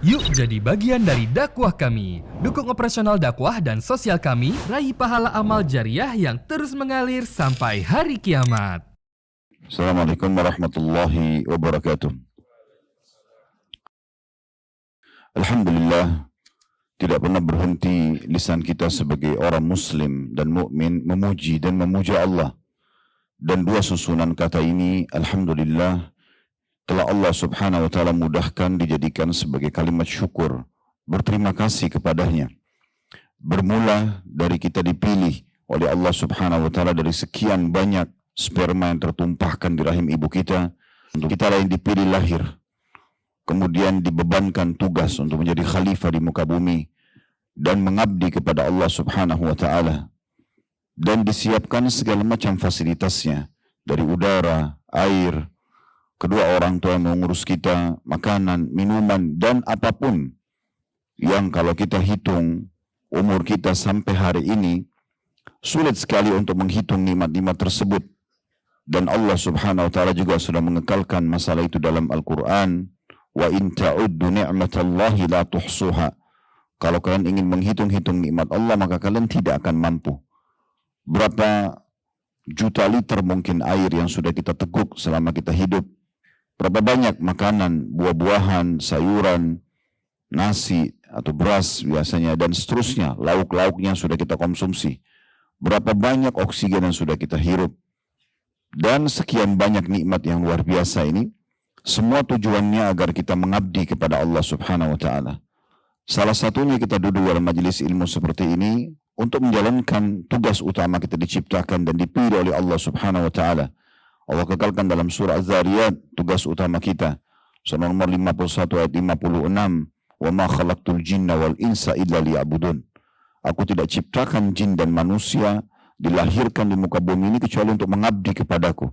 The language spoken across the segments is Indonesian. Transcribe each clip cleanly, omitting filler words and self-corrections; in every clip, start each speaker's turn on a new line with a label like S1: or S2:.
S1: Yuk jadi bagian dari dakwah kami. Dukung operasional dakwah dan sosial kami, raih pahala amal jariah yang terus mengalir sampai hari kiamat.
S2: Assalamualaikum warahmatullahi wabarakatuh. Alhamdulillah, tidak pernah berhenti lisan kita sebagai orang muslim dan mukmin memuji dan memuja Allah. Dan dua susunan kata ini, alhamdulillah, telah Allah subhanahu wa ta'ala mudahkan dijadikan sebagai kalimat syukur, berterima kasih kepadanya. Bermula dari kita dipilih oleh Allah subhanahu wa ta'ala dari sekian banyak sperma yang tertumpahkan di rahim ibu kita, untuk kita lain dipilih lahir, kemudian dibebankan tugas untuk menjadi khalifah di muka bumi dan mengabdi kepada Allah subhanahu wa ta'ala, dan disiapkan segala macam fasilitasnya dari udara, air, kedua orang tua yang mengurus kita, makanan, minuman, dan apapun yang kalau kita hitung umur kita sampai hari ini, sulit sekali untuk menghitung nikmat-nikmat tersebut. Dan Allah subhanahu wa ta'ala juga sudah mengekalkan masalah itu dalam Al-Quran. Wa in ta'uddu ni'matallahi la tuhsuha. Kalau kalian ingin menghitung-hitung nikmat Allah, maka kalian tidak akan mampu. Berapa juta liter mungkin air yang sudah kita teguk selama kita hidup. Berapa banyak makanan, buah-buahan, sayuran, nasi atau beras biasanya, dan seterusnya, lauk-lauknya sudah kita konsumsi. Berapa banyak oksigen yang sudah kita hirup. Dan sekian banyak nikmat yang luar biasa ini, semua tujuannya agar kita mengabdi kepada Allah subhanahu wa ta'ala. Salah satunya kita duduk dalam majelis ilmu seperti ini untuk menjalankan tugas utama kita diciptakan dan dipilih oleh Allah subhanahu wa ta'ala. Allah kekalkan dalam surah Az-Zariyat tugas utama kita. Surah nomor 51 ayat 56. Wa ma khalaqtul jinna wal insa illa liya'budun. Aku tidak ciptakan jin dan manusia dilahirkan di muka bumi ini kecuali untuk mengabdi kepadaku.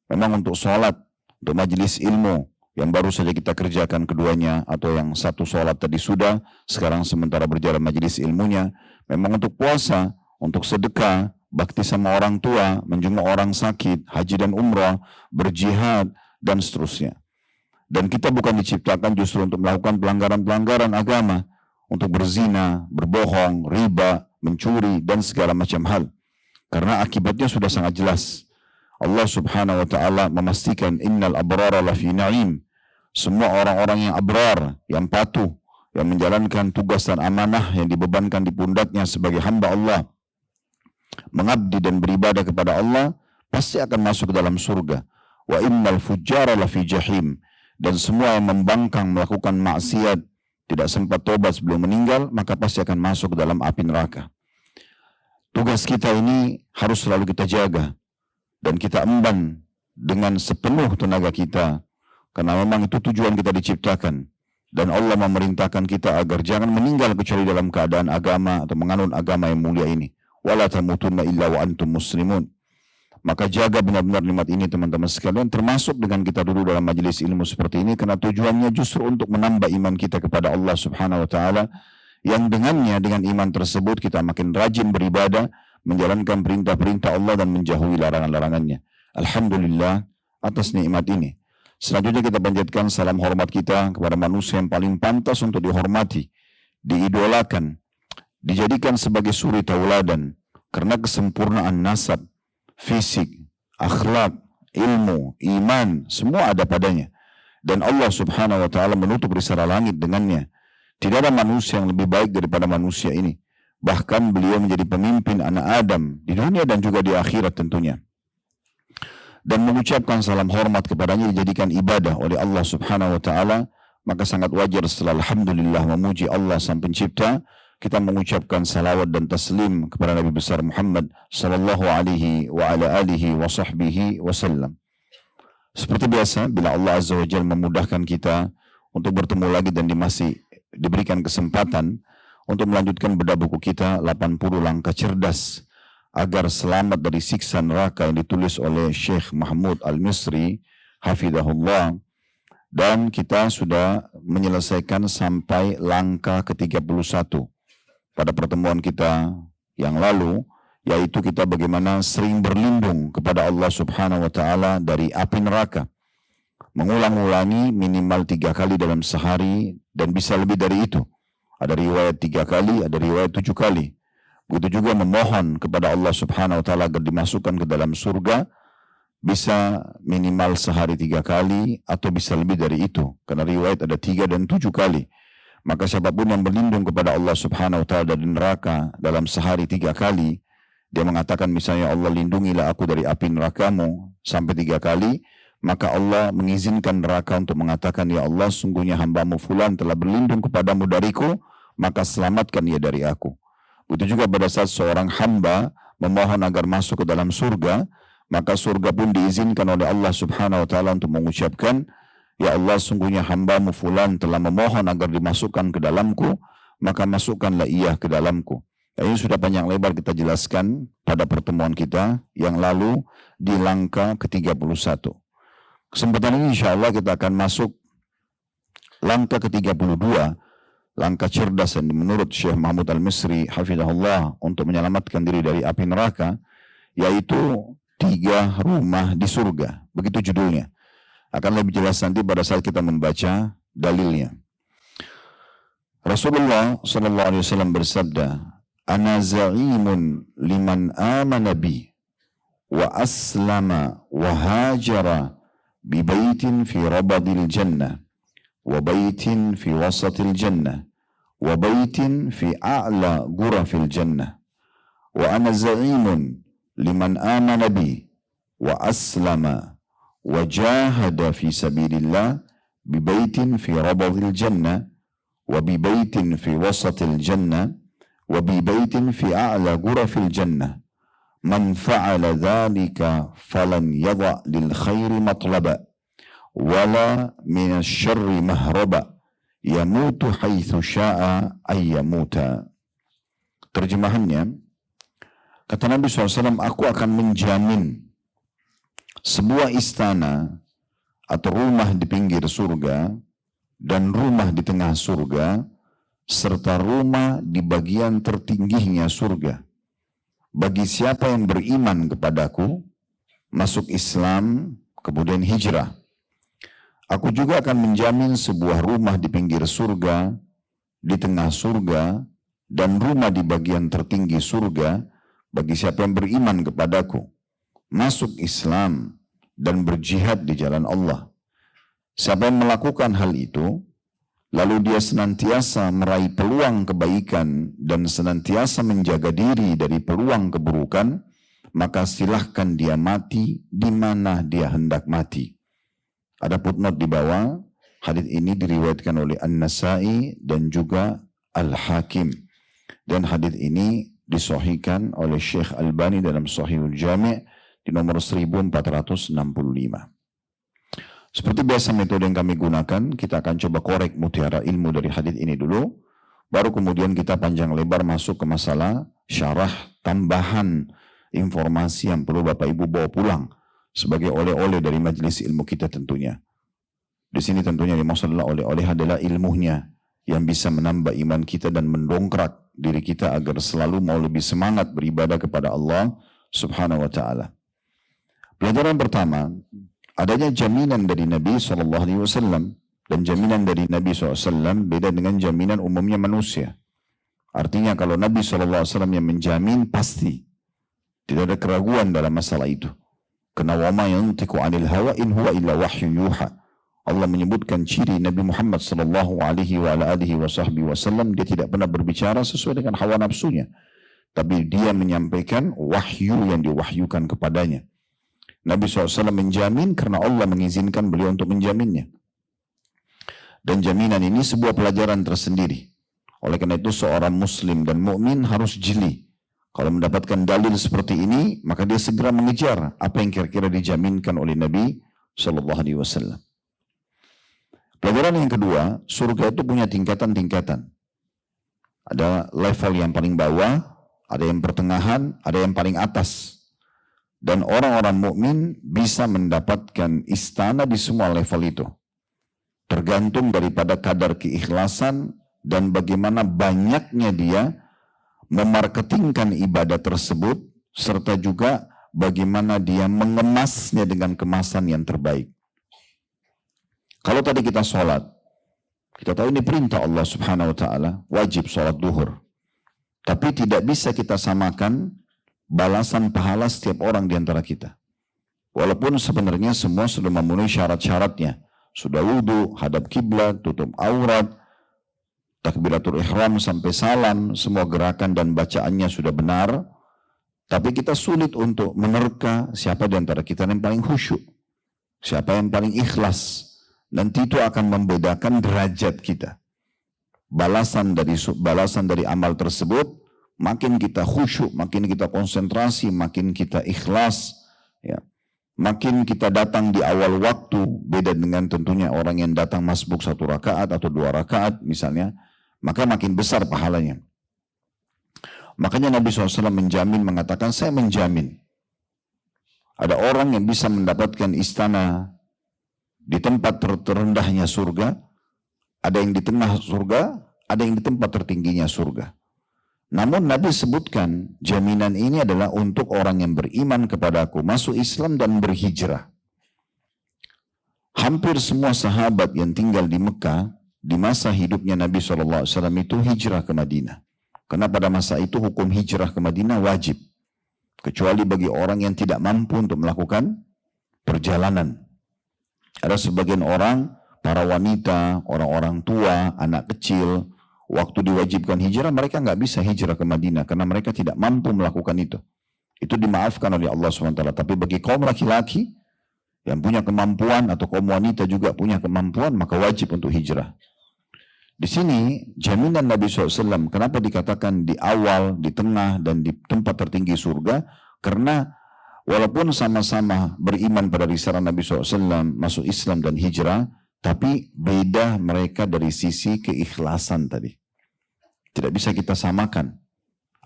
S2: Memang untuk sholat, untuk majelis ilmu yang baru saja kita kerjakan keduanya, atau yang satu sholat tadi sudah, sekarang sementara berjalan majelis ilmunya. Memang untuk puasa, untuk sedekah, bakti sama orang tua, menjenguk orang sakit, haji dan umrah, berjihad, dan seterusnya. Dan kita bukan diciptakan justru untuk melakukan pelanggaran-pelanggaran agama, untuk berzina, berbohong, riba, mencuri, dan segala macam hal. Karena akibatnya sudah sangat jelas. Allah subhanahu wa ta'ala memastikan innal abrara lafi na'im. Semua orang-orang yang abrar, yang patuh, yang menjalankan tugas dan amanah yang dibebankan di pundaknya sebagai hamba Allah, mengabdi dan beribadah kepada Allah, pasti akan masuk ke dalam surga. Wa innal fujjara lafi jahim. Dan semua yang membangkang melakukan maksiat, tidak sempat tobat sebelum meninggal, maka pasti akan masuk ke dalam api neraka. Tugas kita ini harus selalu kita jaga dan kita emban dengan sepenuh tenaga kita, karena memang itu tujuan kita diciptakan. Dan Allah memerintahkan kita agar jangan meninggal kecuali dalam keadaan agama atau menganut agama yang mulia ini. Wala tamutunna illa wa antum muslimun. Maka jaga benar-benar nikmat ini teman-teman sekalian, termasuk dengan kita duduk dalam majelis ilmu seperti ini, karena tujuannya justru untuk menambah iman kita kepada Allah subhanahu wa ta'ala, yang dengannya, dengan iman tersebut kita makin rajin beribadah, menjalankan perintah-perintah Allah dan menjauhi larangan-larangannya. Alhamdulillah atas nikmat ini. Selanjutnya kita panjatkan salam hormat kita kepada manusia yang paling pantas untuk dihormati, diidolakan, dijadikan sebagai suri tauladan karena kesempurnaan nasab, fisik, akhlak, ilmu, iman, semua ada padanya. Dan Allah subhanahu wa ta'ala menutup risala langit dengannya. Tidak ada manusia yang lebih baik daripada manusia ini. Bahkan beliau menjadi pemimpin anak Adam di dunia dan juga di akhirat tentunya. Dan mengucapkan salam hormat kepadanya dijadikan ibadah oleh Allah subhanahu wa ta'ala, maka sangat wajar setelah alhamdulillah memuji Allah sang pencipta, kita mengucapkan salawat dan taslim kepada Nabi besar Muhammad sallallahu alaihi wa ala alihi wa sahbihi wasallam. Seperti biasa, bila Allah azza wa jalla memudahkan kita untuk bertemu lagi dan masih diberikan kesempatan untuk melanjutkan bedah buku kita 80 langkah cerdas agar selamat dari siksa neraka yang ditulis oleh Syekh Mahmud Al-Misri hafidhahullah, dan kita sudah menyelesaikan sampai langkah ke-31 pada pertemuan kita yang lalu, yaitu kita bagaimana sering berlindung kepada Allah subhanahu wa ta'ala dari api neraka. Mengulang-ulangi minimal 3 kali dalam sehari dan bisa lebih dari itu. Ada riwayat 3 kali, ada riwayat 7 kali. Begitu juga memohon kepada Allah Subhanahu wa taala agar dimasukkan ke dalam surga, bisa minimal sehari 3 kali atau bisa lebih dari itu. Karena riwayat ada 3 dan 7 kali. Maka siapapun yang berlindung kepada Allah Subhanahu wa taala dari neraka dalam sehari 3 kali, dia mengatakan misalnya, Allah lindungilah aku dari api nerakamu sampai 3 kali, maka Allah mengizinkan neraka untuk mengatakan, ya Allah, sungguhnya hambamu fulan telah berlindung kepadamu dariku, maka selamatkan ia dari aku. Begitu juga pada saat seorang hamba memohon agar masuk ke dalam surga, maka surga pun diizinkan oleh Allah Subhanahu wa taala untuk mengucapkan, ya Allah, sungguhnya hambamu fulan telah memohon agar dimasukkan ke dalamku, maka masukkanlah ia ke dalamku. Dan ini sudah panjang lebar kita jelaskan pada pertemuan kita yang lalu di langkah ke-31. Kesempatan ini insya Allah kita akan masuk langkah ke-32, langkah cerdas yang menurut Syekh Mahmud Al-Misri hafizahullah untuk menyelamatkan diri dari api neraka, yaitu 3 rumah di surga. Begitu judulnya. Akan lebih jelas nanti pada saat kita membaca dalilnya. Rasulullah sallallahu alaihi wasallam bersabda, "Ana za'imun liman amana bi wa aslama wa hajara bi baitin fi rabadil jannah wa baitin fi wasatil jannah wa baitin fi a'la ghurafil jannah wa ana za'imun liman amana bi wa aslama wa jahada fi sabilillah bi baitin fi rabadil jannah wa bi baitin fi wasatil jannah wa bi baitin fi a'la ghurafil jannah man fa'ala dhalika falan yadha lil khairi matlaba wala min asy-syarri mahraba yamutu haitsu syaa ay yamuta." Terjemahannya, kata Nabi SAW, aku akan menjamin sebuah istana atau rumah di pinggir surga dan rumah di tengah surga serta rumah di bagian tertingginya surga bagi siapa yang beriman kepadaku, masuk Islam, kemudian hijrah. Aku juga akan menjamin sebuah rumah di pinggir surga, di tengah surga, dan rumah di bagian tertinggi surga bagi siapa yang beriman kepadaku, masuk Islam, dan berjihad di jalan Allah. Siapa yang melakukan hal itu, lalu dia senantiasa meraih peluang kebaikan dan senantiasa menjaga diri dari peluang keburukan, maka silahkan dia mati di mana dia hendak mati. Ada footnote di bawah, hadits ini diriwayatkan oleh An-Nasai dan juga Al-Hakim. Dan hadits ini disahihkan oleh Syekh Albani dalam Sahihul Jami' di nomor 1465. Seperti biasa metode yang kami gunakan, kita akan coba korek mutiara ilmu dari hadits ini dulu, baru kemudian kita panjang lebar masuk ke masalah syarah tambahan informasi yang perlu Bapak Ibu bawa pulang sebagai oleh-oleh dari majelis ilmu kita tentunya. Di sini tentunya dimaksud adalah oleh-oleh adalah ilmunya yang bisa menambah iman kita dan mendongkrak diri kita agar selalu mau lebih semangat beribadah kepada Allah Subhanahu wa taala. Pelajaran pertama, adanya jaminan dari Nabi SAW, dan jaminan dari Nabi SAW beda dengan jaminan umumnya manusia. Artinya kalau Nabi SAW yang menjamin, pasti tidak ada keraguan dalam masalah itu. Karena wa ma yantiqu 'anil hawa in huwa illa wahyun yuha. Allah menyebutkan ciri Nabi Muhammad sallallahu alaihi wasallam, dia tidak pernah berbicara sesuai dengan hawa nafsunya, tapi dia menyampaikan wahyu yang diwahyukan kepadanya. Nabi SAW menjamin karena Allah mengizinkan beliau untuk menjaminnya. Dan jaminan ini sebuah pelajaran tersendiri. Oleh karena itu seorang muslim dan mukmin harus jeli. Kalau mendapatkan dalil seperti ini, maka dia segera mengejar apa yang kira-kira dijaminkan oleh Nabi SAW. Pelajaran yang kedua, surga itu punya tingkatan-tingkatan. Ada level yang paling bawah, ada yang pertengahan, ada yang paling atas. Dan orang-orang mukmin bisa mendapatkan istana di semua level itu. Tergantung daripada kadar keikhlasan dan bagaimana banyaknya dia memarketingkan ibadah tersebut, serta juga bagaimana dia mengemasnya dengan kemasan yang terbaik. Kalau tadi kita sholat, Kita tahu ini perintah Allah Subhanahu wa taala, wajib sholat duhur. Tapi tidak bisa kita samakan balasan pahala setiap orang di antara kita. Walaupun sebenarnya semua sudah memenuhi syarat-syaratnya. Sudah wudhu, hadap kiblat, tutup aurat, takbiratul ihram sampai salam, semua gerakan dan bacaannya sudah benar. Tapi kita sulit untuk menerka siapa di antara kita yang paling khusyuk, siapa yang paling ikhlas. Nanti itu akan membedakan derajat kita. Balasan dari amal tersebut, makin kita khusyuk, makin kita konsentrasi, makin kita ikhlas, ya. Makin kita datang di awal waktu, beda dengan tentunya orang yang datang masbuk 1 rakaat atau 2 rakaat misalnya, maka makin besar pahalanya. Makanya Nabi SAW menjamin, mengatakan, saya menjamin ada orang yang bisa mendapatkan istana di tempat terendahnya surga, ada yang di tengah surga, ada yang di tempat tertingginya surga. Namun Nabi sebutkan jaminan ini adalah untuk orang yang beriman kepadaku, masuk Islam dan berhijrah. Hampir semua sahabat yang tinggal di Mekah di masa hidupnya Nabi SAW itu hijrah ke Madinah. Karena pada masa itu hukum hijrah ke Madinah wajib. Kecuali bagi orang yang tidak mampu untuk melakukan perjalanan. Ada sebagian orang, para wanita, orang-orang tua, anak kecil, waktu diwajibkan hijrah, mereka nggak bisa hijrah ke Madinah karena mereka tidak mampu melakukan itu. Itu dimaafkan oleh Allah SWT. Tapi bagi kaum laki-laki yang punya kemampuan atau kaum wanita juga punya kemampuan, maka wajib untuk hijrah. Di sini jaminan Nabi SAW, kenapa dikatakan di awal, di tengah, dan di tempat tertinggi surga? Karena walaupun sama-sama beriman pada risalah Nabi SAW, masuk Islam dan hijrah, tapi beda mereka dari sisi keikhlasan tadi. Tidak bisa kita samakan.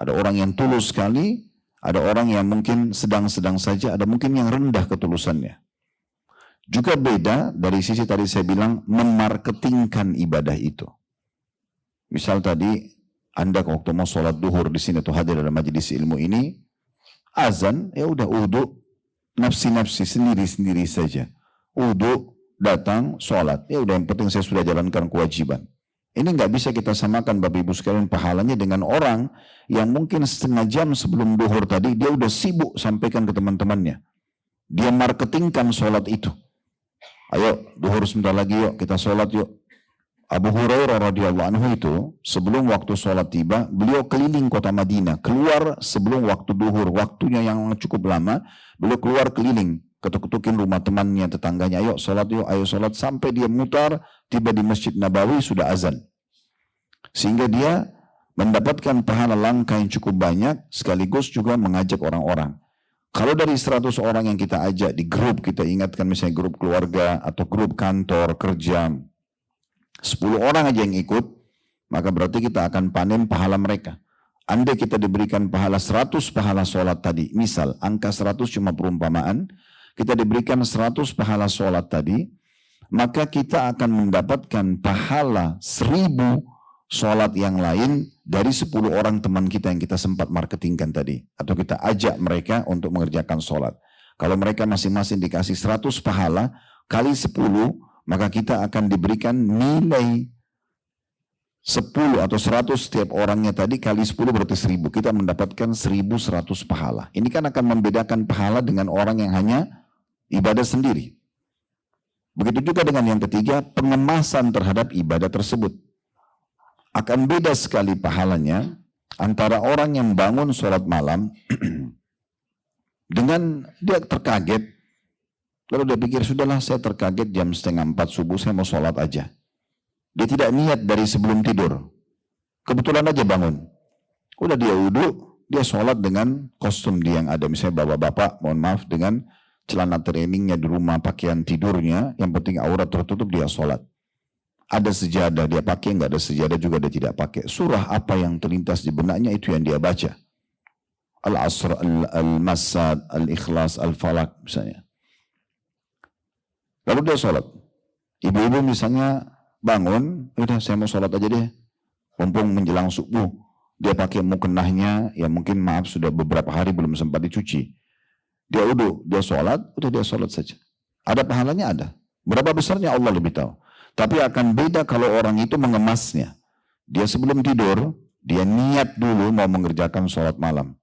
S2: Ada orang yang tulus sekali, ada orang yang mungkin sedang-sedang saja, ada mungkin yang rendah ketulusannya. Juga beda dari sisi tadi saya bilang, memarketingkan ibadah itu. Misal tadi, Anda waktu mau sholat duhur di sini atau hadir dalam majelis ilmu ini, azan, ya udah wudhu, nafsi-nafsi sendiri-sendiri saja. Wudhu, datang, sholat. Ya udah yang penting saya sudah jalankan kewajiban. Ini nggak bisa kita samakan Bapak Ibu sekalian pahalanya dengan orang yang mungkin setengah jam sebelum duhur tadi dia udah sibuk sampaikan ke teman-temannya. Dia marketingkan sholat itu. Ayo duhur sebentar lagi yuk kita sholat yuk. Abu Hurairah radhiyallahu anhu itu sebelum waktu sholat tiba beliau keliling kota Madinah. Keluar sebelum waktu duhur, waktunya yang cukup lama. Beliau keluar keliling. Ketuk-ketukin rumah temannya, tetangganya, ayo sholat, sampai dia mutar, tiba di Masjid Nabawi, sudah azan. Sehingga dia mendapatkan pahala langkah yang cukup banyak, sekaligus juga mengajak orang-orang. Kalau dari 100 orang yang kita ajak di grup, kita ingatkan misalnya grup keluarga, atau grup kantor, kerja, 10 orang aja yang ikut, maka berarti kita akan panen pahala mereka. Andai kita diberikan pahala 100 pahala sholat tadi, misal angka 100 cuma perumpamaan, kita diberikan 100 pahala sholat tadi, maka kita akan mendapatkan pahala 1000 sholat yang lain dari 10 orang teman kita yang kita sempat marketingkan tadi. Atau kita ajak mereka untuk mengerjakan sholat. Kalau mereka masing-masing dikasih 100 pahala, kali 10, maka kita akan diberikan nilai 10 atau 100 setiap orangnya tadi, kali 10 berarti 1000. Kita mendapatkan 1100 pahala. Ini kan akan membedakan pahala dengan orang yang hanya ibadah sendiri. Begitu juga dengan yang ketiga, pengemasan terhadap ibadah tersebut. Akan beda sekali pahalanya antara orang yang bangun sholat malam dengan dia terkaget. Lalu dia pikir, sudahlah saya terkaget jam 3:30 subuh, saya mau sholat aja. Dia tidak niat dari sebelum tidur. Kebetulan aja bangun. Udah dia wudhu, dia sholat dengan kostum dia yang ada. Misalnya bapak-bapak, mohon maaf, dengan celana trainingnya di rumah, pakaian tidurnya, yang penting aurat tertutup, dia sholat. Ada sejadah dia pakai, nggak ada sejadah juga dia tidak pakai. Surah apa yang terlintas di benaknya itu yang dia baca. Al-Asr, Al-Masad, Al-Ikhlas, Al-Falak misalnya. Lalu dia sholat. Ibu-ibu misalnya bangun, udah saya mau sholat aja deh. Mumpung menjelang subuh. Dia pakai mukenahnya, ya mungkin maaf sudah beberapa hari belum sempat dicuci. Dia wudhu, dia sholat, udah dia sholat saja. Ada pahalanya ada. Berapa besarnya Allah lebih tahu. Tapi akan beda kalau orang itu mengemasnya. Dia sebelum tidur, dia niat dulu mau mengerjakan sholat malam.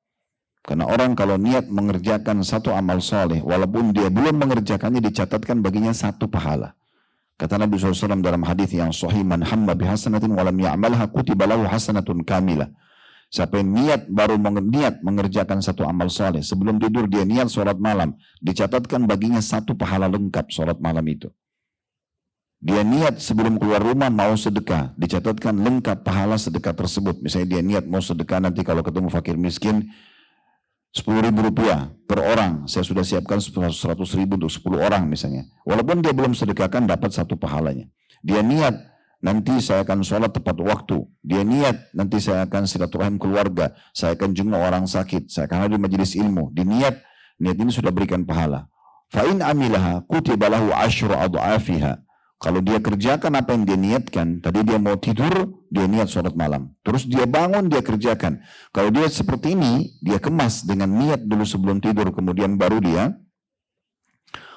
S2: Karena orang kalau niat mengerjakan satu amal soleh, walaupun dia belum mengerjakannya, dicatatkan baginya satu pahala. Kata Nabi SAW dalam hadis yang sahih, man hamma bihasanatin walam ya'malha kutiba lahu hasanatun kamilah. Siapa yang baru niat mengerjakan satu amal soleh, sebelum tidur dia niat sholat malam, dicatatkan baginya satu pahala lengkap sholat malam itu. Dia niat sebelum keluar rumah mau sedekah, dicatatkan lengkap pahala sedekah tersebut. Misalnya dia niat mau sedekah nanti kalau ketemu fakir miskin, 10.000 rupiah per orang, saya sudah siapkan 100.000 untuk 10 orang misalnya. Walaupun dia belum sedekahkan, dapat satu pahalanya. Dia niat, nanti saya akan sholat tepat waktu. Dia niat, nanti saya akan silaturahim keluarga. Saya akan jenguk orang sakit. Saya akan hadir majelis ilmu. Niat ini sudah berikan pahala. Fa'in amilaha kutiba lahu asyru adha'afiha. Kalau dia kerjakan apa yang dia niatkan, tadi dia mau tidur, dia niat sholat malam. Terus dia bangun, dia kerjakan. Kalau dia seperti ini, dia kemas dengan niat dulu sebelum tidur, kemudian baru dia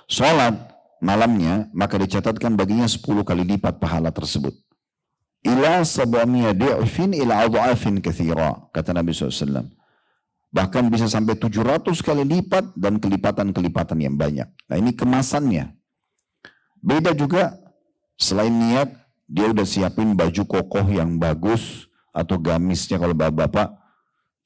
S2: sholat malamnya, maka dicatatkan baginya 10 kali lipat pahala tersebut. Ila sab'amiyya di'fin ila adha'afin katsira, kata Nabi SAW. Bahkan bisa sampai 700 kali lipat dan kelipatan-kelipatan yang banyak. Nah ini kemasannya. Beda juga. Selain niat, dia udah siapin baju kokoh yang bagus, atau gamisnya kalau bapak-bapak,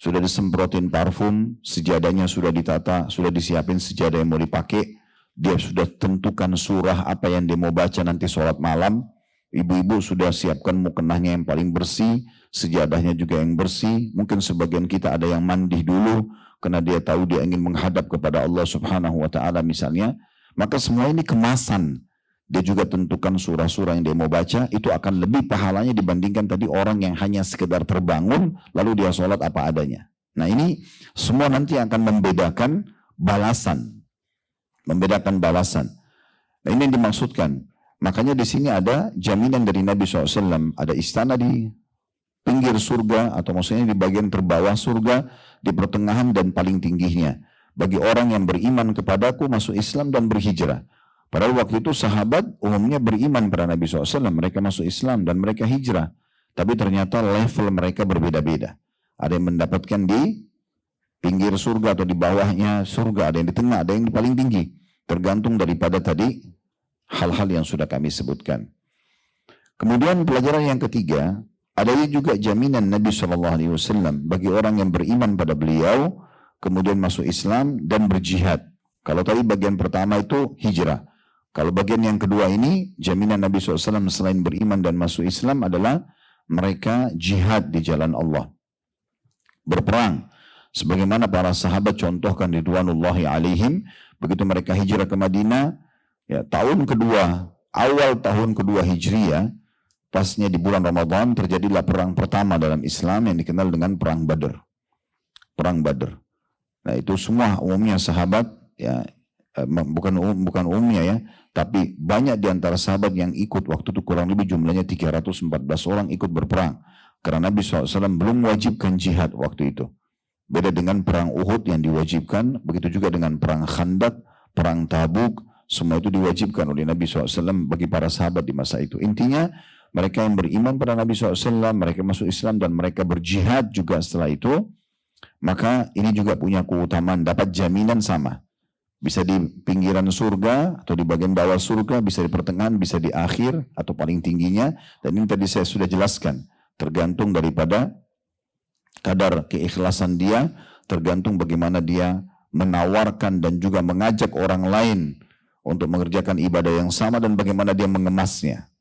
S2: sudah disemprotin parfum, sejadahnya sudah ditata, sudah disiapin sejadah yang mau dipakai, dia sudah tentukan surah apa yang dia mau baca nanti sholat malam, ibu-ibu sudah siapkan mukenahnya yang paling bersih, sejadahnya juga yang bersih, mungkin sebagian kita ada yang mandi dulu, karena dia tahu dia ingin menghadap kepada Allah Subhanahu wa Ta'ala misalnya, maka semua ini kemasan. Dia juga tentukan surah-surah yang dia mau baca, itu akan lebih pahalanya dibandingkan tadi orang yang hanya sekedar terbangun, lalu dia sholat apa adanya. Nah ini semua nanti akan membedakan balasan. Membedakan balasan. Nah ini yang dimaksudkan. Makanya di sini ada jaminan dari Nabi SAW. Ada istana di pinggir surga, atau maksudnya di bagian terbawah surga, di pertengahan dan paling tingginya. Bagi orang yang beriman kepadaku, masuk Islam dan berhijrah. Padahal waktu itu sahabat umumnya beriman pada Nabi SAW. Mereka masuk Islam dan mereka hijrah. Tapi ternyata level mereka berbeda-beda. Ada yang mendapatkan di pinggir surga atau di bawahnya surga. Ada yang di tengah, ada yang di paling tinggi. Tergantung daripada tadi hal-hal yang sudah kami sebutkan. Kemudian pelajaran yang ketiga, adanya juga jaminan Nabi SAW bagi orang yang beriman pada beliau, kemudian masuk Islam dan berjihad. Kalau tadi bagian pertama itu hijrah. Kalau bagian yang kedua ini, jaminan Nabi SAW selain beriman dan masuk Islam adalah mereka jihad di jalan Allah. Berperang. Sebagaimana para sahabat contohkan ridwanullahi alaihim, begitu mereka hijrah ke Madinah, ya, tahun kedua, awal tahun kedua Hijriyah, pasnya di bulan Ramadan, terjadilah perang pertama dalam Islam yang dikenal dengan Perang Badr. Perang Badr. Nah itu semua umumnya sahabat, ya, bukan umumnya ya, tapi banyak di antara sahabat yang ikut waktu itu kurang lebih jumlahnya 314 orang ikut berperang. Karena Nabi SAW belum mewajibkan jihad waktu itu. Beda dengan perang Uhud yang diwajibkan, begitu juga dengan perang Khandaq, perang Tabuk, semua itu diwajibkan oleh Nabi SAW bagi para sahabat di masa itu. Intinya mereka yang beriman pada Nabi SAW, mereka masuk Islam dan mereka berjihad juga setelah itu, maka ini juga punya keutamaan, dapat jaminan sama. Bisa di pinggiran surga atau di bagian bawah surga, bisa di pertengahan, bisa di akhir atau paling tingginya. Dan ini tadi saya sudah jelaskan, tergantung daripada kadar keikhlasan dia, tergantung bagaimana dia menawarkan dan juga mengajak orang lain untuk mengerjakan ibadah yang sama dan bagaimana dia mengemasnya.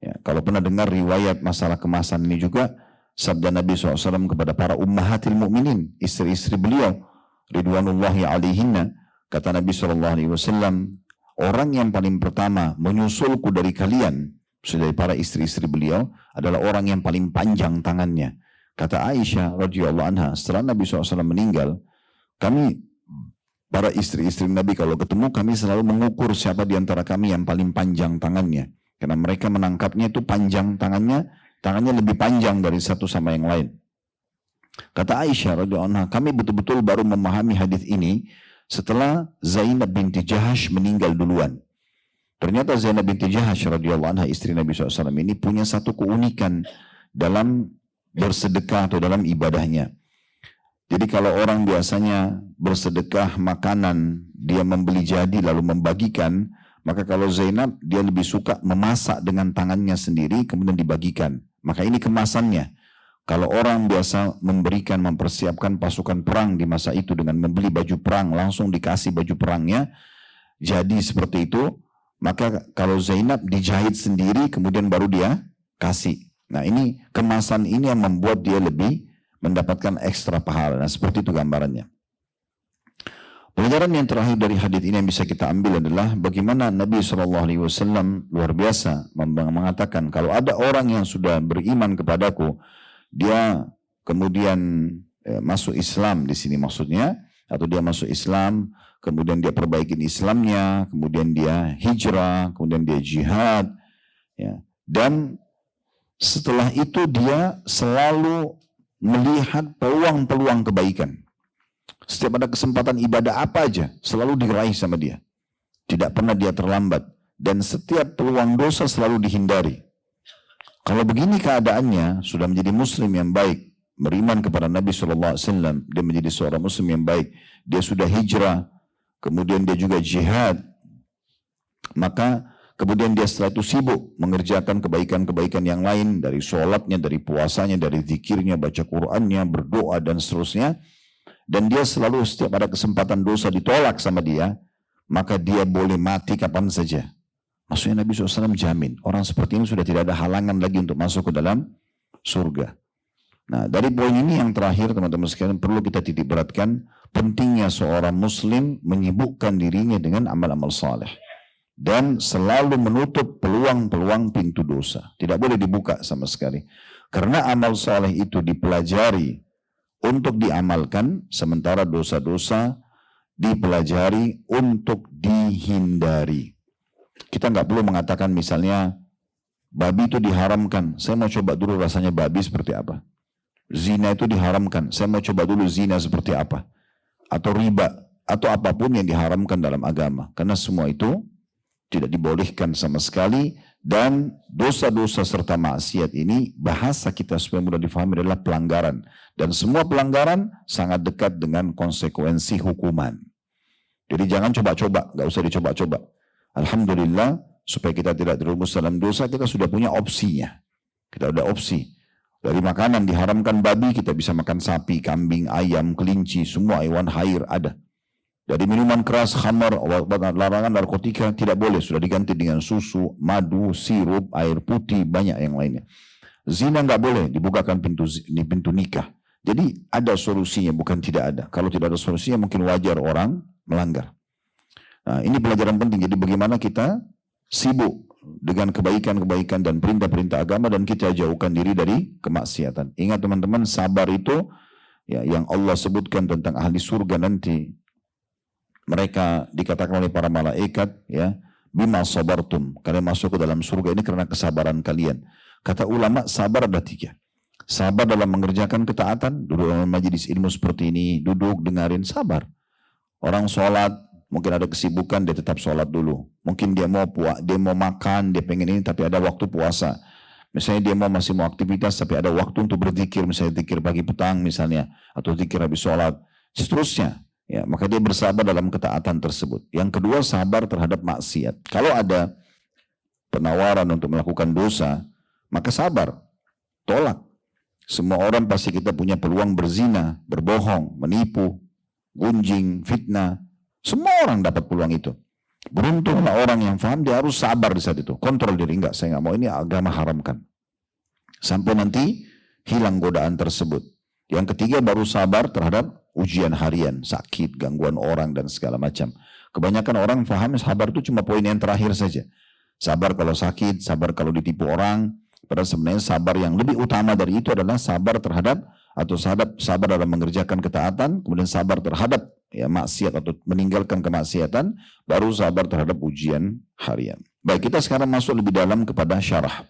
S2: Ya, kalau pernah dengar riwayat masalah kemasan ini juga, sabda Nabi SAW kepada para ummahatil mu'minin, istri-istri beliau, ridwanullahi alaihinna, kata Nabi SAW, orang yang paling pertama menyusulku dari kalian, dari para istri-istri beliau, adalah orang yang paling panjang tangannya. Kata Aisyah radhiyallahu anha, setelah Nabi SAW meninggal, kami para istri-istri Nabi kalau ketemu, kami selalu mengukur siapa di antara kami yang paling panjang tangannya. Karena mereka menangkapnya itu panjang tangannya lebih panjang dari satu sama yang lain. Kata Aisyah radhiyallahu anha, kami betul-betul baru memahami hadis ini setelah Zainab binti Jahash meninggal duluan. Ternyata Zainab binti Jahash radhiyallahu anha, istri Nabi SAW ini punya satu keunikan dalam bersedekah atau dalam ibadahnya. Jadi kalau orang biasanya bersedekah makanan, dia membeli jadi lalu membagikan, maka kalau Zainab dia lebih suka memasak dengan tangannya sendiri kemudian dibagikan. Maka ini kemasannya. Kalau orang biasa memberikan, mempersiapkan pasukan perang di masa itu dengan membeli baju perang, langsung dikasih baju perangnya, jadi seperti itu, maka kalau Zainab dijahit sendiri kemudian baru dia kasih. Nah ini kemasan ini yang membuat dia lebih mendapatkan ekstra pahala. Nah seperti itu gambarannya. Pelajaran yang terakhir dari hadis ini yang bisa kita ambil adalah bagaimana Nabi SAW luar biasa mengatakan, kalau ada orang yang sudah beriman kepadaku, dia kemudian masuk Islam di sini maksudnya, atau dia masuk Islam, kemudian dia perbaikin Islamnya, kemudian dia hijrah, kemudian dia jihad, ya. Dan setelah itu dia selalu melihat peluang-peluang kebaikan. Setiap ada kesempatan ibadah apa aja, selalu diraih sama dia. Tidak pernah dia terlambat. Dan setiap peluang dosa selalu dihindari. Kalau begini keadaannya, sudah menjadi muslim yang baik, beriman kepada Nabi SAW, dia menjadi seorang muslim yang baik, dia sudah hijrah, kemudian dia juga jihad, maka kemudian dia setelah itu sibuk mengerjakan kebaikan-kebaikan yang lain, dari sholatnya, dari puasanya, dari zikirnya, baca Qur'annya, berdoa dan seterusnya, dan dia selalu setiap ada kesempatan dosa ditolak sama dia, maka dia boleh mati kapan saja. Maksudnya Nabi SAW jamin, orang seperti ini sudah tidak ada halangan lagi untuk masuk ke dalam surga. Nah dari poin ini yang terakhir teman-teman sekalian, perlu kita titik beratkan pentingnya seorang muslim menyibukkan dirinya dengan amal-amal saleh. Dan selalu menutup peluang-peluang pintu dosa. Tidak boleh dibuka sama sekali. Karena amal saleh itu dipelajari untuk diamalkan, sementara dosa-dosa dipelajari untuk dihindari. Kita nggak perlu mengatakan misalnya babi itu diharamkan, saya mau coba dulu rasanya babi seperti apa. Zina itu diharamkan, saya mau coba dulu zina seperti apa. Atau riba, atau apapun yang diharamkan dalam agama. Karena semua itu tidak dibolehkan sama sekali. Dan dosa-dosa serta maksiat ini, bahasa kita supaya mudah difahami adalah pelanggaran. Dan semua pelanggaran sangat dekat dengan konsekuensi hukuman. Jadi jangan coba-coba, nggak usah dicoba-coba. Alhamdulillah, supaya kita tidak terjerumus dalam dosa, kita sudah punya opsinya. Kita ada opsi. Dari makanan diharamkan babi, kita bisa makan sapi, kambing, ayam, kelinci, semua hewan hair ada. Dari minuman keras, khamar, larangan narkotika, tidak boleh. Sudah diganti dengan susu, madu, sirup, air putih, banyak yang lainnya. Zina nggak boleh, dibukakan pintu nikah. Jadi ada solusinya, bukan tidak ada. Kalau tidak ada solusinya, mungkin wajar orang melanggar. Nah, ini pelajaran penting. Jadi bagaimana kita sibuk dengan kebaikan-kebaikan dan perintah-perintah agama dan kita jauhkan diri dari kemaksiatan. Ingat teman-teman, sabar itu ya, yang Allah sebutkan tentang ahli surga nanti. Mereka dikatakan oleh para malaikat, ya, bima sabartum, kalian masuk ke dalam surga ini karena kesabaran kalian. Kata ulama, sabar ada 3. Sabar dalam mengerjakan ketaatan, duduk dalam majelis ilmu seperti ini, duduk dengarin, sabar. Orang sholat, mungkin ada kesibukan, dia tetap sholat dulu. Mungkin dia mau makan, dia pengen ini, tapi ada waktu puasa. Misalnya dia masih mau aktivitas, tapi ada waktu untuk berzikir, misalnya zikir pagi petang misalnya, atau zikir habis sholat, seterusnya. Ya, maka dia bersabar dalam ketaatan tersebut. Yang kedua, sabar terhadap maksiat. Kalau ada penawaran untuk melakukan dosa, maka sabar, tolak. Semua orang pasti kita punya peluang berzina, berbohong, menipu, gunjing, fitnah. Semua orang dapat peluang itu. Beruntunglah orang yang paham, dia harus sabar di saat itu. Kontrol diri, enggak, saya enggak mau, ini agama haramkan. Sampai nanti hilang godaan tersebut. Yang ketiga baru sabar terhadap ujian harian, sakit, gangguan orang, dan segala macam. Kebanyakan orang paham sabar itu cuma poin yang terakhir saja. Sabar kalau sakit, sabar kalau ditipu orang. Padahal sebenarnya sabar yang lebih utama dari itu adalah sabar terhadap, atau sabar dalam mengerjakan ketaatan, kemudian sabar terhadap ya, maksiat atau meninggalkan kemaksiatan, baru sabar terhadap ujian harian. Baik, kita sekarang masuk lebih dalam kepada syarah,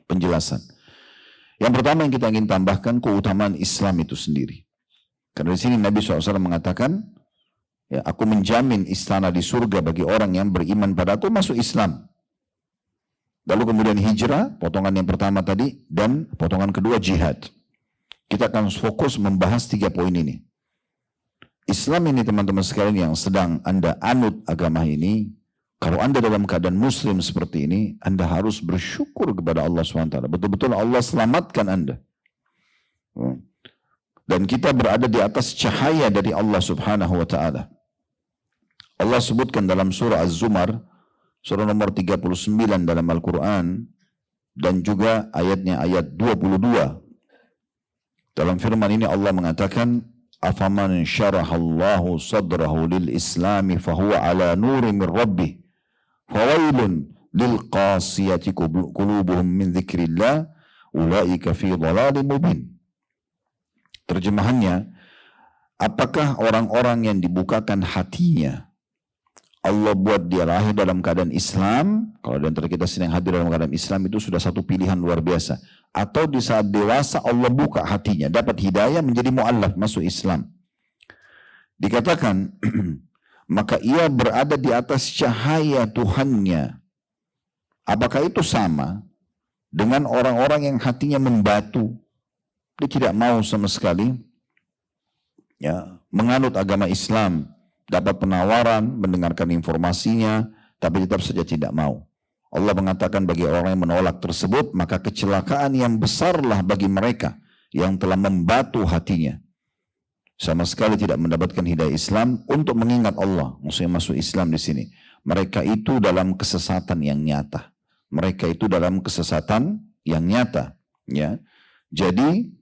S2: penjelasan. Yang pertama yang kita ingin tambahkan, keutamaan Islam itu sendiri. Karena di sini Nabi SAW mengatakan, Ya, aku menjamin istana di surga bagi orang yang beriman padaku masuk Islam. Lalu kemudian hijrah, potongan yang pertama tadi, dan potongan kedua jihad. Kita akan fokus membahas 3 poin ini. Islam ini teman-teman sekalian yang sedang Anda anut agama ini, kalau Anda dalam keadaan muslim seperti ini, Anda harus bersyukur kepada Allah SWT. Betul-betul Allah selamatkan Anda. Dan kita berada di atas cahaya dari Allah Subhanahu wa ta'ala. Allah sebutkan dalam surah Az-Zumar, surah nomor 39 dalam Al-Quran, dan juga ayatnya ayat 22. Dalam firman ini Allah mengatakan, afaman syarahallahu sadrahu lil islami fahuwa ala nuri min rabbih fawailun lil qasiyati qulubuhum min dzikrillah ulaika fi dhalalin mubin. Terjemahannya, apakah orang-orang yang dibukakan hatinya Allah buat dia lahir dalam keadaan Islam, kalau di antara kita sedang hadir dalam keadaan Islam itu sudah satu pilihan luar biasa. Atau di saat dewasa Allah buka hatinya, dapat hidayah menjadi mu'allaf, masuk Islam. Dikatakan, maka ia berada di atas cahaya Tuhannya. Apakah itu sama dengan orang-orang yang hatinya membatu? Dia tidak mau sama sekali ya, menganut agama Islam. Dapat penawaran, mendengarkan informasinya, tapi tetap saja tidak mau. Allah mengatakan bagi orang yang menolak tersebut, maka kecelakaan yang besarlah bagi mereka yang telah membatu hatinya. Sama sekali tidak mendapatkan hidayah Islam untuk mengingat Allah. Maksudnya masuk Islam di sini. Mereka itu dalam kesesatan yang nyata. Mereka itu dalam kesesatan yang nyata. Ya. Jadi,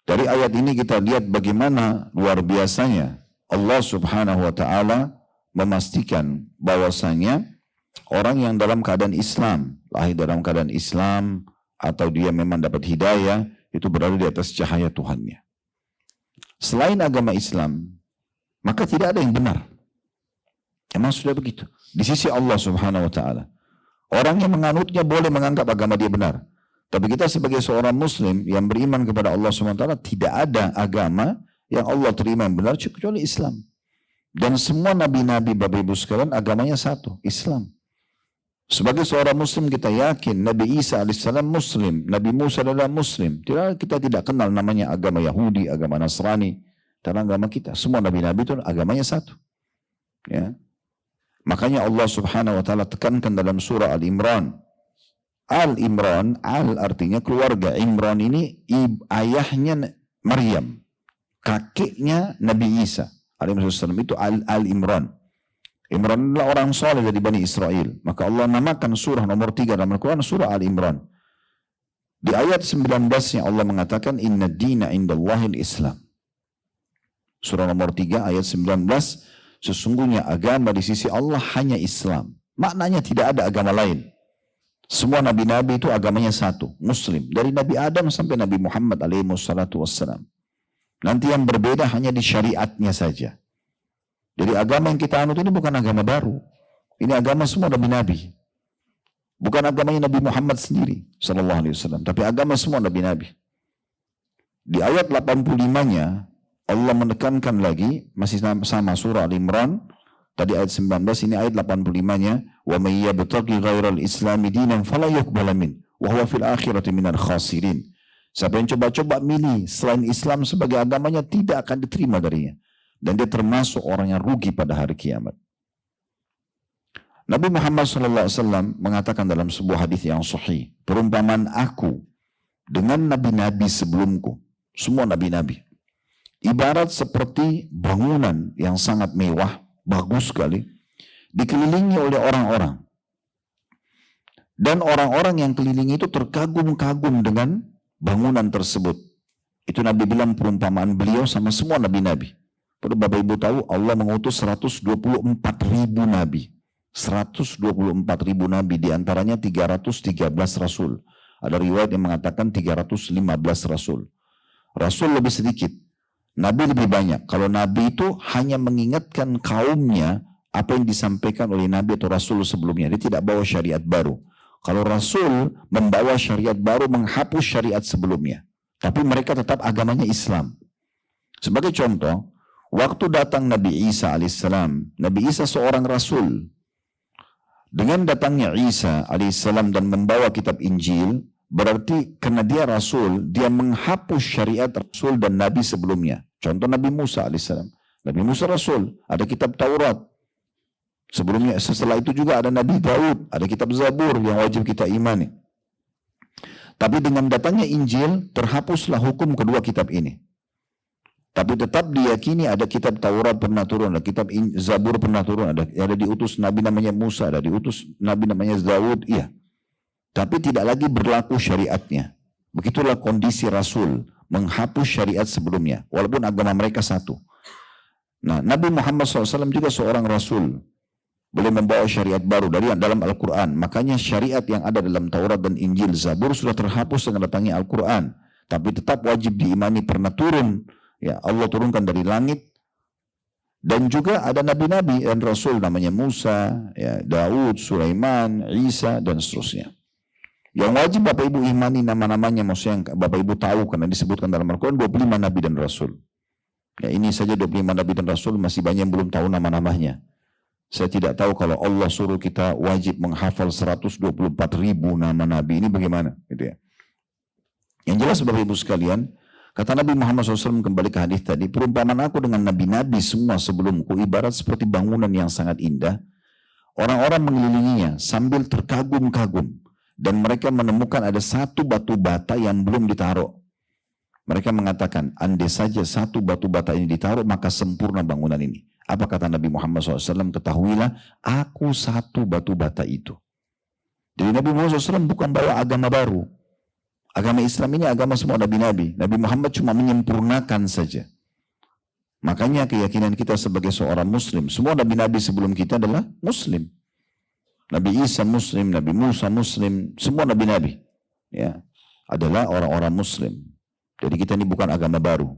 S2: dari ayat ini kita lihat bagaimana luar biasanya Allah Subhanahu wa ta'ala memastikan bahwasanya orang yang dalam keadaan Islam, lahir dalam keadaan Islam, atau dia memang dapat hidayah, itu berada di atas cahaya Tuhannya. Selain agama Islam, maka tidak ada yang benar. Emang sudah begitu. Di sisi Allah Subhanahu wa ta'ala. Orang yang menganutnya boleh menganggap agama dia benar. Tapi kita sebagai seorang Muslim yang beriman kepada Allah Subhanahu wa ta'ala, tidak ada agama yang Allah terima yang benar kecuali Islam. Dan semua nabi-nabi Bapak Ibu sekalian agamanya satu, Islam. Sebagai seorang Muslim kita yakin Nabi Isa alaihissalam Muslim, Nabi Musa adalah Muslim. Kita tidak kenal namanya agama Yahudi, agama Nasrani, dan agama kita. Semua nabi-nabi itu agamanya satu. Ya. Makanya Allah Subhanahu wa ta'ala tekankan dalam surah Al-Imran. Al-Imran, Al artinya keluarga. Imran ini ayahnya Maryam. Kakeknya Nabi Isa alaihissalam itu Al-Imran. Imran adalah orang soleh dari Bani Israel. Maka Allah namakan surah nomor 3 dalam Al-Quran surah Al-Imran. Di ayat 19-nya Allah mengatakan inna dina indallahil Islam. Surah nomor 3 ayat 19, sesungguhnya agama di sisi Allah hanya Islam. Maknanya tidak ada agama lain. Semua nabi-nabi itu agamanya satu, Muslim. Dari Nabi Adam sampai Nabi Muhammad alaihi wassalatu wassalam. Nanti yang berbeda hanya di syariatnya saja. Jadi agama yang kita anut ini bukan agama baru. Ini agama semua nabi-nabi. Bukan agamanya Nabi Muhammad sendiri sallallahu alaihi wasallam, tapi agama semua nabi-nabi. Di ayat 85-nya Allah menekankan lagi, masih sama surah Al-Imran, tadi ayat 19, ini ayat 85-nya, wa may yabtaghi ghairal islami dinan fala yuqbala min wa huwa fil akhirati minal khasirin. Siapa yang coba-coba milih selain Islam sebagai agamanya tidak akan diterima darinya. Dan dia termasuk orang yang rugi pada hari kiamat. Nabi Muhammad SAW mengatakan dalam sebuah hadis yang sahih, perumpamaan aku dengan nabi-nabi sebelumku, semua nabi-nabi, ibarat seperti bangunan yang sangat mewah, bagus sekali, dikelilingi oleh orang-orang. Dan orang-orang yang kelilingi itu terkagum-kagum dengan bangunan tersebut. Itu Nabi bilang perumpamaan beliau sama semua nabi-nabi. Perlu Bapak Ibu tahu Allah mengutus 124.000 nabi. 124.000 nabi, diantaranya 313 rasul. Ada riwayat yang mengatakan 315 rasul. Rasul lebih sedikit, nabi lebih banyak. Kalau nabi itu hanya mengingatkan kaumnya apa yang disampaikan oleh nabi atau rasul sebelumnya. Dia tidak bawa syariat baru. Kalau Rasul membawa syariat baru menghapus syariat sebelumnya. Tapi mereka tetap agamanya Islam. Sebagai contoh, Waktu datang Nabi Isa alaihissalam, Nabi Isa seorang rasul. Dengan datangnya Isa alaihissalam dan membawa kitab Injil, berarti karena dia rasul, dia menghapus syariat rasul dan nabi sebelumnya. Contoh Nabi Musa alaihissalam. Nabi Musa rasul, ada kitab Taurat. Sebelumnya, setelah itu juga ada Nabi Daud, ada kitab Zabur yang wajib kita imani. Tapi dengan datangnya Injil, terhapuslah hukum kedua kitab ini. Tapi tetap diyakini ada kitab Taurat pernah turun, ada kitab Zabur pernah turun, ada diutus Nabi namanya Musa, ada diutus Nabi namanya Daud, iya. Tapi tidak lagi berlaku syariatnya. Begitulah kondisi Rasul, menghapus syariat sebelumnya, walaupun agama mereka satu. Nah, Nabi Muhammad SAW juga seorang Rasul, boleh membawa syariat baru dari dalam Al-Quran. Makanya syariat yang ada dalam Taurat dan Injil, Zabur sudah terhapus dengan datangnya Al-Quran. Tapi tetap wajib diimani pernah turun. Ya, Allah turunkan dari langit. Dan juga ada nabi-nabi dan rasul namanya Musa, ya, Daud, Sulaiman, Isa, dan seterusnya. Yang wajib Bapak Ibu imani nama-namanya, maksudnya yang Bapak Ibu tahu karena disebutkan dalam Al-Quran 25 nabi dan rasul. Ya, ini saja 25 nabi dan rasul, masih banyak yang belum tahu nama-namanya. Saya tidak tahu kalau Allah suruh kita wajib menghafal 124.000 nama nabi, ini bagaimana? Gitu ya. Yang jelas Bapak Ibu sekalian, kata Nabi Muhammad SAW kembali ke hadis tadi, perumpamaan aku dengan nabi-nabi semua sebelumku ibarat seperti bangunan yang sangat indah. Orang-orang mengelilinginya sambil terkagum-kagum dan mereka menemukan ada satu batu bata yang belum ditaruh. Mereka mengatakan, andai saja satu batu bata ini ditaruh maka sempurna bangunan ini. Apa kata Nabi Muhammad SAW? Ketahuilah, aku satu batu bata itu. Jadi Nabi Muhammad SAW bukan bawa agama baru. Agama Islam ini agama semua nabi-nabi. Nabi Muhammad cuma menyempurnakan saja. Makanya keyakinan kita sebagai seorang muslim, semua nabi-nabi sebelum kita adalah muslim. Nabi Isa muslim, Nabi Musa muslim, semua nabi-nabi ya adalah orang-orang muslim. Jadi kita ini bukan agama baru.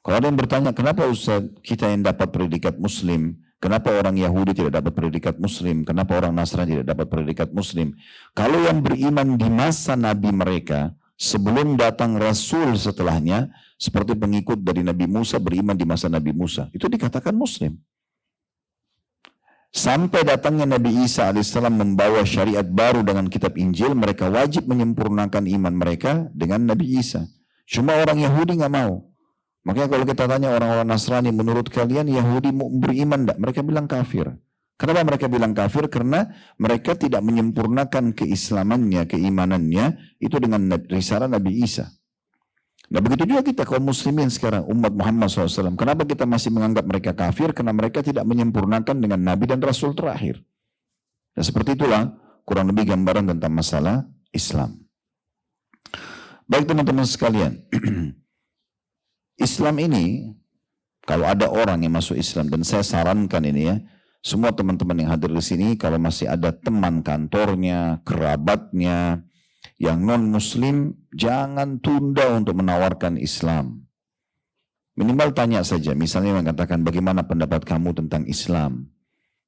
S2: Kalau ada yang bertanya, kenapa Ustaz kita yang dapat predikat muslim, kenapa orang Yahudi tidak dapat predikat muslim, kenapa orang Nasrani tidak dapat predikat muslim? Kalau yang beriman di masa nabi mereka, sebelum datang Rasul setelahnya, seperti pengikut dari Nabi Musa beriman di masa Nabi Musa, itu dikatakan muslim. Sampai datangnya Nabi Isa alaihissalam membawa syariat baru dengan kitab Injil, mereka wajib menyempurnakan iman mereka dengan Nabi Isa. Cuma orang Yahudi nggak mau. Makanya kalau kita tanya orang-orang Nasrani, menurut kalian Yahudi beriman enggak? Mereka bilang kafir. Kenapa mereka bilang kafir? Karena mereka tidak menyempurnakan keislamannya, keimanannya, itu dengan risalah Nabi Isa. Nah begitu juga kita kaum muslimin sekarang, umat Muhammad SAW. Kenapa kita masih menganggap mereka kafir? Karena mereka tidak menyempurnakan dengan Nabi dan Rasul terakhir. Dan seperti itulah kurang lebih gambaran tentang masalah Islam. Baik teman-teman sekalian, Islam ini, kalau ada orang yang masuk Islam, dan saya sarankan ini ya, semua teman-teman yang hadir di sini, kalau masih ada teman kantornya, kerabatnya, yang non-muslim, jangan tunda untuk menawarkan Islam. Minimal tanya saja, misalnya mengatakan bagaimana pendapat kamu tentang Islam.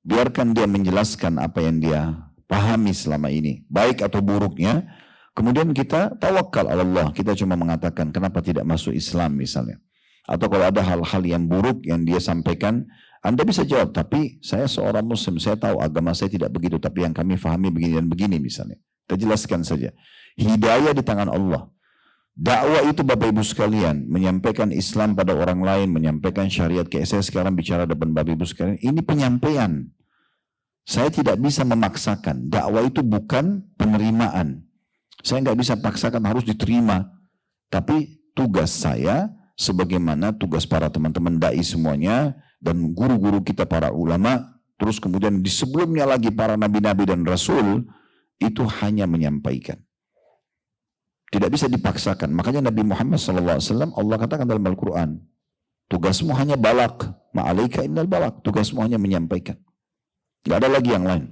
S2: Biarkan dia menjelaskan apa yang dia pahami selama ini, baik atau buruknya. Kemudian kita tawakal Allah, kita cuma mengatakan kenapa tidak masuk Islam misalnya. Atau kalau ada hal-hal yang buruk yang dia sampaikan, Anda bisa jawab, tapi saya seorang muslim, saya tahu agama saya tidak begitu, tapi yang kami fahami begini dan begini misalnya. Kita jelaskan saja. Hidayah di tangan Allah. Dakwah itu Bapak Ibu sekalian, menyampaikan Islam pada orang lain, menyampaikan syariat, kayak saya sekarang bicara depan Bapak Ibu sekalian, ini penyampaian. Saya tidak bisa memaksakan. Dakwah itu bukan penerimaan. Saya nggak bisa paksakan harus diterima. Tapi tugas saya, sebagaimana tugas para teman-teman da'i semuanya, dan guru-guru kita para ulama, terus kemudian di sebelumnya lagi para nabi-nabi dan rasul, itu hanya menyampaikan. Tidak bisa dipaksakan. Makanya Nabi Muhammad SAW, Allah katakan dalam Al-Quran, tugasmu hanya balak, ma'alaika innal balak, tugasmu hanya menyampaikan. Nggak ada lagi yang lain.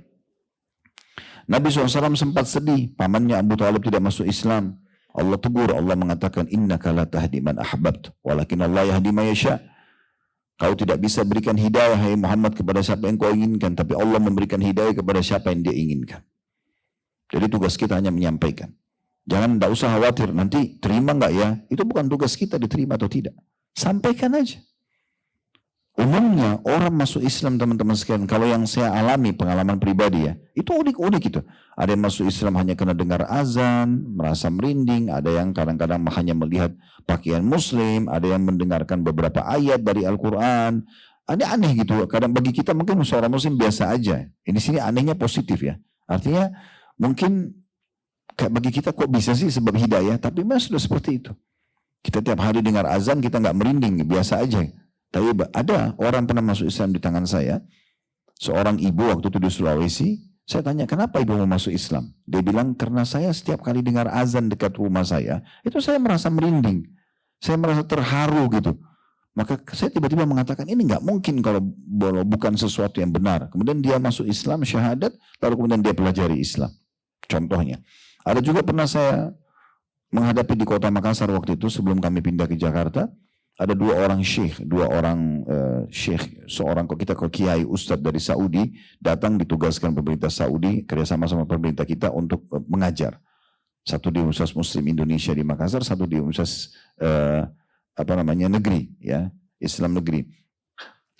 S2: Nabi SAW sempat sedih, pamannya Abu Talib tidak masuk Islam. Allah tegur, Allah mengatakan, innaka la tahdi man ahbabt, walakin Allah yahdi ma yasha. Kau tidak bisa berikan hidayah, hai Muhammad, kepada siapa yang kau inginkan, tapi Allah memberikan hidayah kepada siapa yang dia inginkan. Jadi tugas kita hanya menyampaikan. Jangan, tidak usah khawatir, nanti terima nggak ya? Itu bukan tugas kita diterima atau tidak. Sampaikan aja. Umumnya orang masuk Islam teman-teman sekalian, kalau yang saya alami pengalaman pribadi ya, itu unik-unik itu. Ada yang masuk Islam hanya karena dengar azan, merasa merinding, ada yang kadang-kadang hanya melihat pakaian muslim, ada yang mendengarkan beberapa ayat dari Al-Quran. Ada aneh gitu, kadang bagi kita mungkin seorang muslim biasa aja. Ini sini anehnya positif ya. Artinya mungkin bagi kita kok bisa sih sebab hidayah, tapi memang sudah seperti itu. Kita tiap hari dengar azan, kita nggak merinding, biasa aja. Tapi ada orang pernah masuk Islam di tangan saya, seorang ibu waktu itu di Sulawesi, saya tanya, kenapa ibu mau masuk Islam? Dia bilang, karena saya setiap kali dengar azan dekat rumah saya, itu saya merasa merinding. Saya merasa terharu gitu. Maka saya tiba-tiba mengatakan, ini nggak mungkin kalau bukan sesuatu yang benar. Kemudian dia masuk Islam, syahadat, lalu kemudian dia pelajari Islam. Contohnya. Ada juga pernah saya menghadapi di kota Makassar waktu itu, sebelum kami pindah ke Jakarta, ada dua orang syekh, seorang kita kiai ustadz dari Saudi, datang ditugaskan pemerintah Saudi, kerjasama sama pemerintah kita untuk mengajar. Satu di Universitas Muslim Indonesia di Makassar, satu di Universitas negeri, ya, Islam negeri,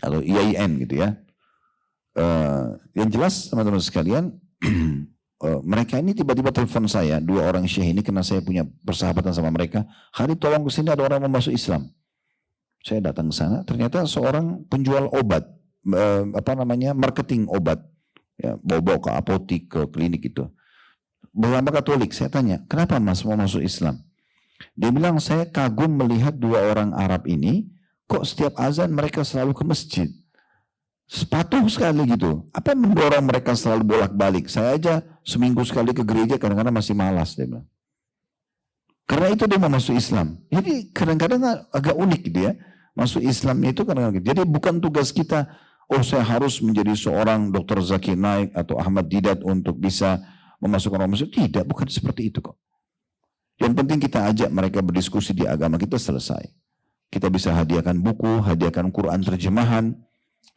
S2: atau IAIN gitu ya. Yang jelas teman-teman sekalian, mereka ini tiba-tiba telepon saya, dua orang syekh ini, karena saya punya persahabatan sama mereka. Hari tolong kesini, ada orang mau masuk Islam. Saya datang ke sana, ternyata seorang penjual obat, marketing obat, ya, bawa ke apotik, ke klinik itu. Beragama Katolik. Saya tanya, kenapa mas mau masuk Islam? Dia bilang, saya kagum melihat dua orang Arab ini, kok setiap azan mereka selalu ke masjid. Patuh sekali gitu. Apa yang mendorong mereka selalu bolak-balik? Saya aja seminggu sekali ke gereja, kadang-kadang masih malas, dia bilang. Karena itu dia mau masuk Islam. Jadi kadang-kadang agak unik gitu ya. Masuk Islam itu kadang-kadang gitu. Jadi bukan tugas kita, oh saya harus menjadi seorang Dr. Zakir Naik atau Ahmad Didat untuk bisa memasukkan orang Muslim. Tidak, bukan seperti itu kok. Yang penting kita ajak mereka berdiskusi di agama kita, selesai. Kita bisa hadiahkan buku, hadiahkan Quran terjemahan.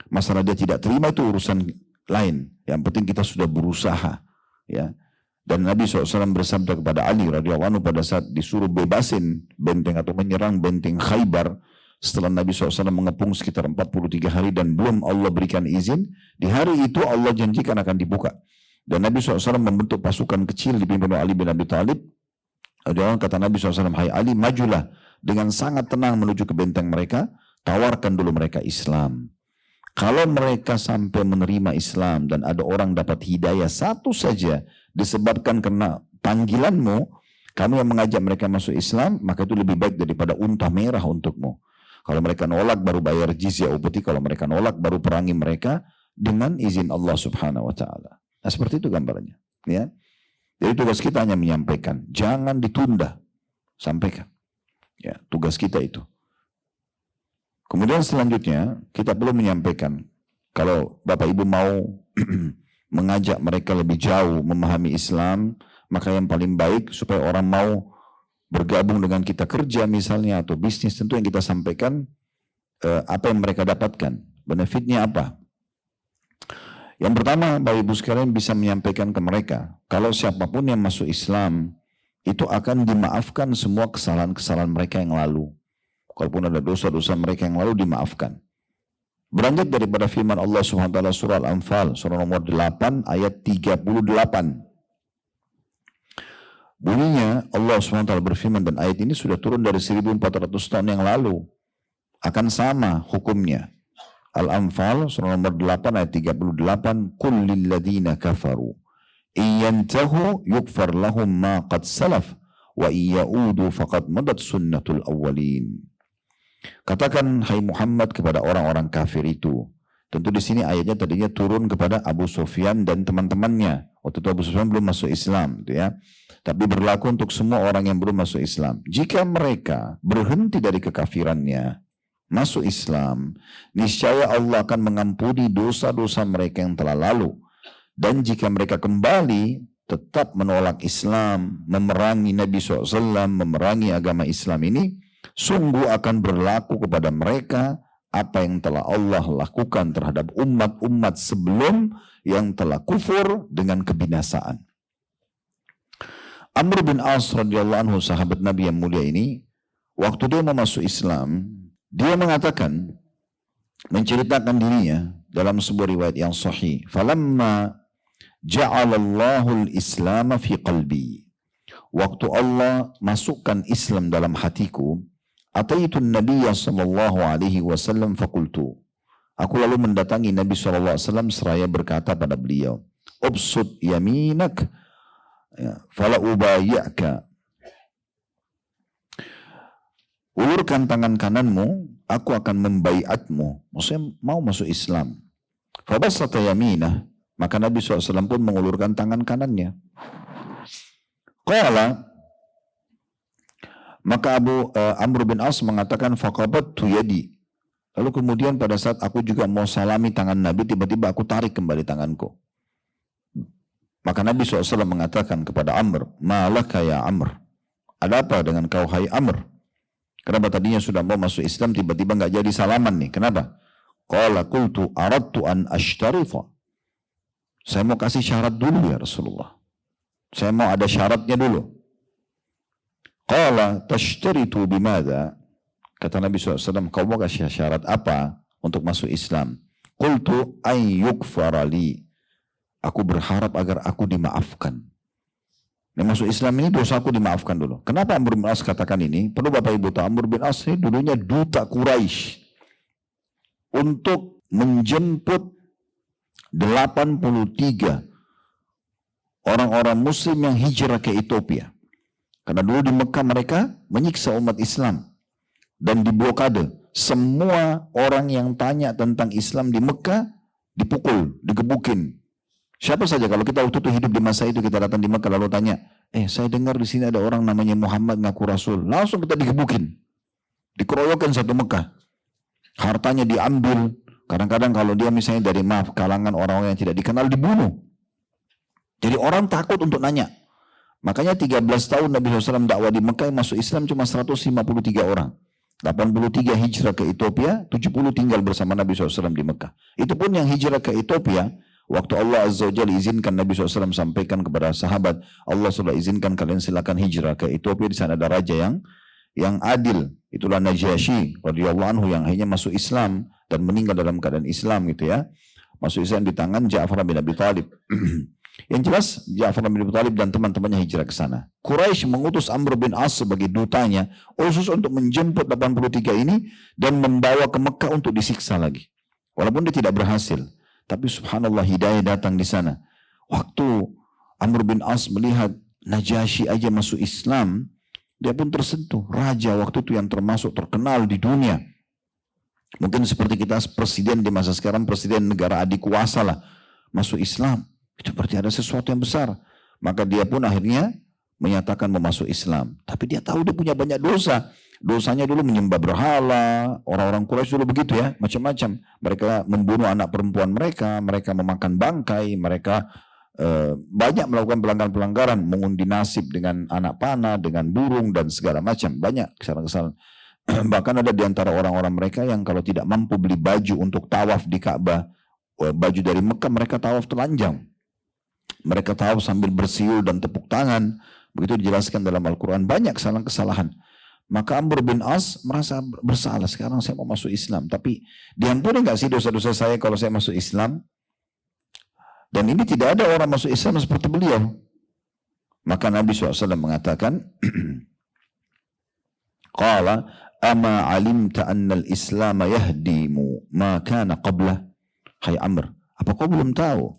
S2: Masalah dia tidak terima itu urusan lain. Yang penting kita sudah berusaha. Ya. Dan Nabi SAW bersabda kepada Ali radhiyallahu anhu pada saat disuruh bebasin benteng atau menyerang benteng Khaybar, setelah Nabi SAW mengepung sekitar 43 hari dan belum Allah berikan izin, di hari itu Allah janjikan akan dibuka. Dan Nabi SAW membentuk pasukan kecil dipimpin oleh Ali bin Abi Thalib. Kata Nabi SAW, hai Ali, majulah dengan sangat tenang menuju ke benteng mereka, tawarkan dulu mereka Islam. Kalau mereka sampai menerima Islam dan ada orang dapat hidayah satu saja disebabkan karena panggilanmu, kamu yang mengajak mereka masuk Islam, maka itu lebih baik daripada unta merah untukmu. Kalau mereka nolak baru bayar jizyah upeti, kalau mereka nolak baru perangi mereka dengan izin Allah Subhanahu wa taala. Nah, seperti itu gambarannya, ya. Jadi tugas kita hanya menyampaikan, jangan ditunda, sampaikan. Ya, tugas kita itu. Kemudian selanjutnya kita perlu menyampaikan, kalau Bapak Ibu mau mengajak mereka lebih jauh memahami Islam, maka yang paling baik supaya orang mau bergabung dengan kita kerja misalnya atau bisnis, tentu yang kita sampaikan apa yang mereka dapatkan, benefitnya apa. Yang pertama, Bapak Ibu sekalian bisa menyampaikan ke mereka, kalau siapapun yang masuk Islam, itu akan dimaafkan semua kesalahan-kesalahan mereka yang lalu. Kalaupun ada dosa-dosa mereka yang lalu dimaafkan. Beranjak daripada firman Allah SWT surah Al-Anfal, surah nomor 8 ayat 38. Bunyinya Allah SWT berfirman, dan ayat ini sudah turun dari 1400 tahun yang lalu. Akan sama hukumnya. Al-Anfal surah nomor 8 ayat 38. Qul lilladina kafaru iyantahu yukfar lahum ma qad salaf wa iyaudu faqad madat sunnatul awwalin. Katakan hai Muhammad kepada orang-orang kafir itu. Tentu di sini ayatnya tadinya turun kepada Abu Sufyan dan teman-temannya. Waktu itu Abu Sufyan belum masuk Islam, gitu ya. Tapi berlaku untuk semua orang yang belum masuk Islam. Jika mereka berhenti dari kekafirannya, masuk Islam, niscaya Allah akan mengampuni dosa-dosa mereka yang telah lalu. Dan jika mereka kembali tetap menolak Islam, memerangi Nabi SAW, memerangi agama Islam ini, sungguh akan berlaku kepada mereka apa yang telah Allah lakukan terhadap umat-umat sebelum yang telah kufur dengan kebinasaan. Amr bin As radhiyallahu anhu, sahabat Nabi yang mulia ini, waktu dia mau masuk Islam, dia mengatakan, menceritakan dirinya dalam sebuah riwayat yang sahih. Falamma ja'alallahu al-islam fi qalbi. Waktu Allah masukkan Islam dalam hatiku, ataitu Nabiya sallallahu alaihi wasallam faqultu. Aku lalu mendatangi Nabi sallallahu alaihi wasallam seraya berkata pada beliau, "Ubsut yaminak fala ubayyaka." Ulurkan tangan kananmu, aku akan membaiatmu. Maksudnya mau masuk Islam. Fabassata yaminah, maka Nabi SAW pun mengulurkan tangan kanannya. Qala, maka Amr bin As mengatakan, faqabattu yadi. Lalu kemudian pada saat aku juga mau salami tangan Nabi, tiba-tiba aku tarik kembali tanganku. Maka Nabi SAW mengatakan kepada Amr, malaka ya Amr, ada apa dengan kau hai Amr? Kenapa tadinya sudah mau masuk Islam, tiba-tiba nggak jadi salaman nih? Kenapa? Qala qultu aradtu an ashtarifa. Saya mau kasih syarat dulu ya Rasulullah. Saya mau ada syaratnya dulu. Qala tashtaritu bimada. Kata Nabi SAW, kau mau kasih syarat apa untuk masuk Islam? Qultu ay yukfara li. Aku berharap agar aku dimaafkan. Yang masuk Islam ini dosa aku dimaafkan dulu. Kenapa Amr bin As katakan ini? Perlu Bapak Ibu tahu, Amr bin As ini dulunya duta Quraisy untuk menjemput 83 orang-orang muslim yang hijrah ke Ethiopia. Karena dulu di Mekah mereka menyiksa umat Islam dan diblokade. Semua orang yang tanya tentang Islam di Mekah dipukul, digebukin. Siapa saja kalau kita waktu itu hidup di masa itu, kita datang di Mekah lalu tanya, saya dengar di sini ada orang namanya Muhammad ngaku Rasul. Langsung kita digebukin. Dikeroyokin satu Mekah. Hartanya diambil. Kadang-kadang kalau dia misalnya dari kalangan orang-orang yang tidak dikenal dibunuh. Jadi orang takut untuk nanya. Makanya 13 tahun Nabi SAW dakwah di Mekah, yang masuk Islam cuma 153 orang. 83 hijrah ke Ethiopia, 70 tinggal bersama Nabi SAW di Mekah. Itu pun yang hijrah ke Ethiopia, waktu Allah Azza wa Jalla izinkan Nabi SAW sampaikan kepada sahabat, Allah sudah izinkan kalian silakan hijrah ke Ethiopia, di sana ada raja yang adil. Itulah Najasyi radhiyallahu anhu yang akhirnya masuk Islam dan meninggal dalam keadaan Islam gitu ya. Masuk Islam di tangan Ja'far bin Abi Thalib. Yang jelas Ja'far bin Abi Thalib dan teman-temannya hijrah ke sana. Quraisy mengutus Amr bin As sebagai dutanya khusus untuk menjemput 83 ini dan membawa ke Mekah untuk disiksa lagi. Walaupun dia tidak berhasil. Tapi subhanallah hidayah datang di sana. Waktu Amr bin As melihat Najasyi aja masuk Islam, dia pun tersentuh. Raja waktu itu yang termasuk terkenal di dunia. Mungkin seperti kita presiden di masa sekarang, presiden negara adik kuasa lah, masuk Islam. Itu berarti ada sesuatu yang besar. Maka dia pun akhirnya menyatakan mau masuk Islam. Tapi dia tahu dia punya banyak dosa. Dosanya dulu menyembah berhala, orang-orang Quraisy dulu begitu ya, macam-macam. Mereka membunuh anak perempuan mereka memakan bangkai, mereka banyak melakukan pelanggaran-pelanggaran, mengundi nasib dengan anak panah, dengan burung dan segala macam. Banyak kesalahan-kesalahan. Bahkan ada di antara orang-orang mereka yang kalau tidak mampu beli baju untuk tawaf di Ka'bah, baju dari Mekah, mereka tawaf telanjang. Mereka tawaf sambil bersiul dan tepuk tangan. Begitu dijelaskan dalam Al-Quran, banyak kesalahan-kesalahan. Maka Amr bin As merasa bersalah, sekarang saya mau masuk Islam. Tapi diampuni nggak sih dosa-dosa saya kalau saya masuk Islam? Dan ini tidak ada orang masuk Islam seperti beliau. Maka Nabi SAW mengatakan, Qala, ama alimta annal Islam yahdimu ma kana qablah. Hai Amr, apa kau belum tahu?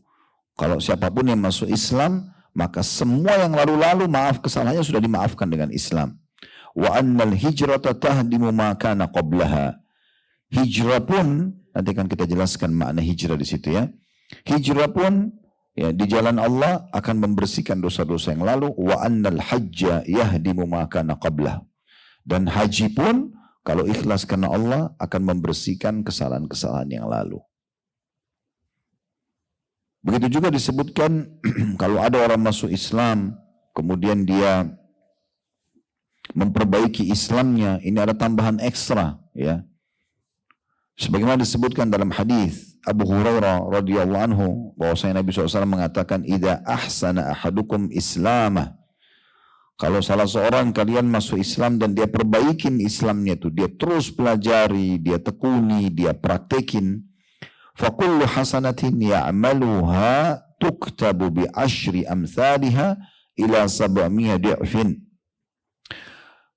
S2: Kalau siapapun yang masuk Islam, maka semua yang lalu-lalu maaf kesalahannya sudah dimaafkan dengan Islam. Wa annal hijrata tahdimu ma kana qablaha. Hijrah pun, nanti kan kita jelaskan makna hijrah di situ ya. Hijrah pun ya, di jalan Allah akan membersihkan dosa-dosa yang lalu. Wa annal hajja yahdimu ma kana qablah. Dan haji pun kalau ikhlas karena Allah akan membersihkan kesalahan-kesalahan yang lalu. Begitu juga disebutkan kalau ada orang masuk Islam kemudian dia memperbaiki Islamnya, ini ada tambahan ekstra ya. Sebagaimana disebutkan dalam hadis Abu Hurairah radhiyallahu anhu bahwasanya Nabi SAW mengatakan idza ahsana ahadukum islamah Kalau salah seorang kalian masuk Islam dan dia perbaikin Islamnya itu, dia terus pelajari, dia tekuni, dia praktekin, فَكُلُّ حَسَنَةٍ يَعْمَلُهَا تُكْتَبُ بِعَشْرِ أَمْثَالِهَا إِلَى 700 ضِعْفٍ.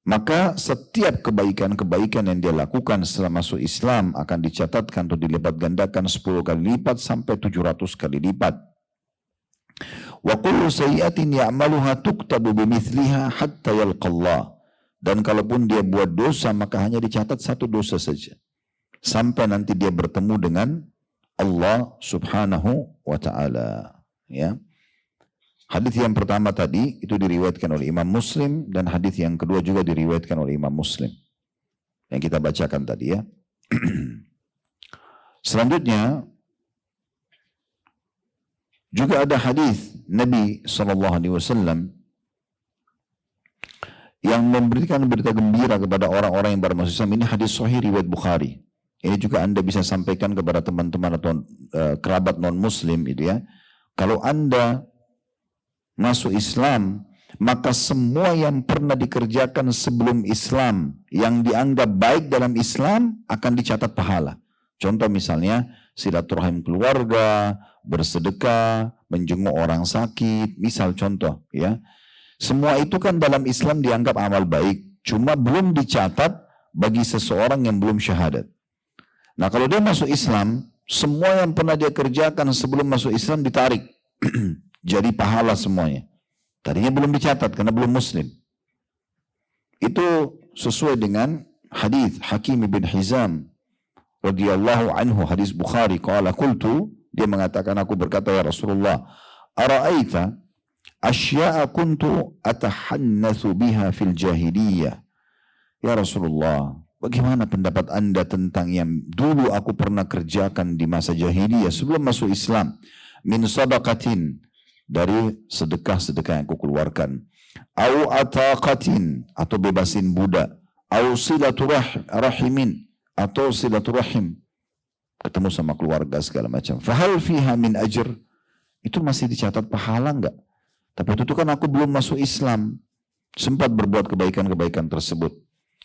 S2: Maka setiap kebaikan-kebaikan yang dia lakukan setelah masuk Islam akan dicatatkan atau dilipat gandakan 10 kali lipat sampai 700 kali lipat. Wa kullu sayyi'atin ya'maluha tuktabu bimithliha hatta yalqallah. Dan kalaupun dia buat dosa maka hanya dicatat satu dosa saja sampai nanti dia bertemu dengan Allah Subhanahu wa taala, ya. Hadis yang pertama tadi itu diriwayatkan oleh Imam Muslim dan hadis yang kedua juga diriwayatkan oleh Imam Muslim yang kita bacakan tadi, ya. Selanjutnya juga ada hadis Nabi SAW yang memberikan berita gembira kepada orang-orang yang baru masuk Islam. Ini hadis sahih riwayat Bukhari. Ini juga Anda bisa sampaikan kepada teman-teman atau kerabat non-Muslim itu, ya. Kalau Anda masuk Islam, maka semua yang pernah dikerjakan sebelum Islam yang dianggap baik dalam Islam akan dicatat pahala. Contoh misalnya silaturahim keluarga, bersedekah, menjenguk orang sakit, misal contoh, ya. Semua itu kan dalam Islam dianggap amal baik, cuma belum dicatat bagi seseorang yang belum syahadat. Nah, kalau dia masuk Islam, semua yang pernah dia kerjakan sebelum masuk Islam ditarik. Jadi pahala semuanya. Tadinya belum dicatat karena belum Muslim. Itu sesuai dengan hadis Hakim bin Hizam radhiyallahu anhu, hadis Bukhari. Qala qultu, dia mengatakan, aku berkata, ya Rasulullah, ara'aita asya'a kuntu atahannatsu biha fil jahiliyah. Ya Rasulullah, bagaimana pendapat Anda tentang yang dulu aku pernah kerjakan di masa jahiliyah sebelum masuk Islam? Min sadaqatin, dari sedekah-sedekah yang aku keluarkan. Au ataqatin, atau bebasin budak. Au silaturahimin, atau silaturahim, ketemu sama keluarga segala macam. Fahal fiha min ajr, itu masih dicatat pahala enggak? Tapi itu kan aku belum masuk Islam, sempat berbuat kebaikan-kebaikan tersebut.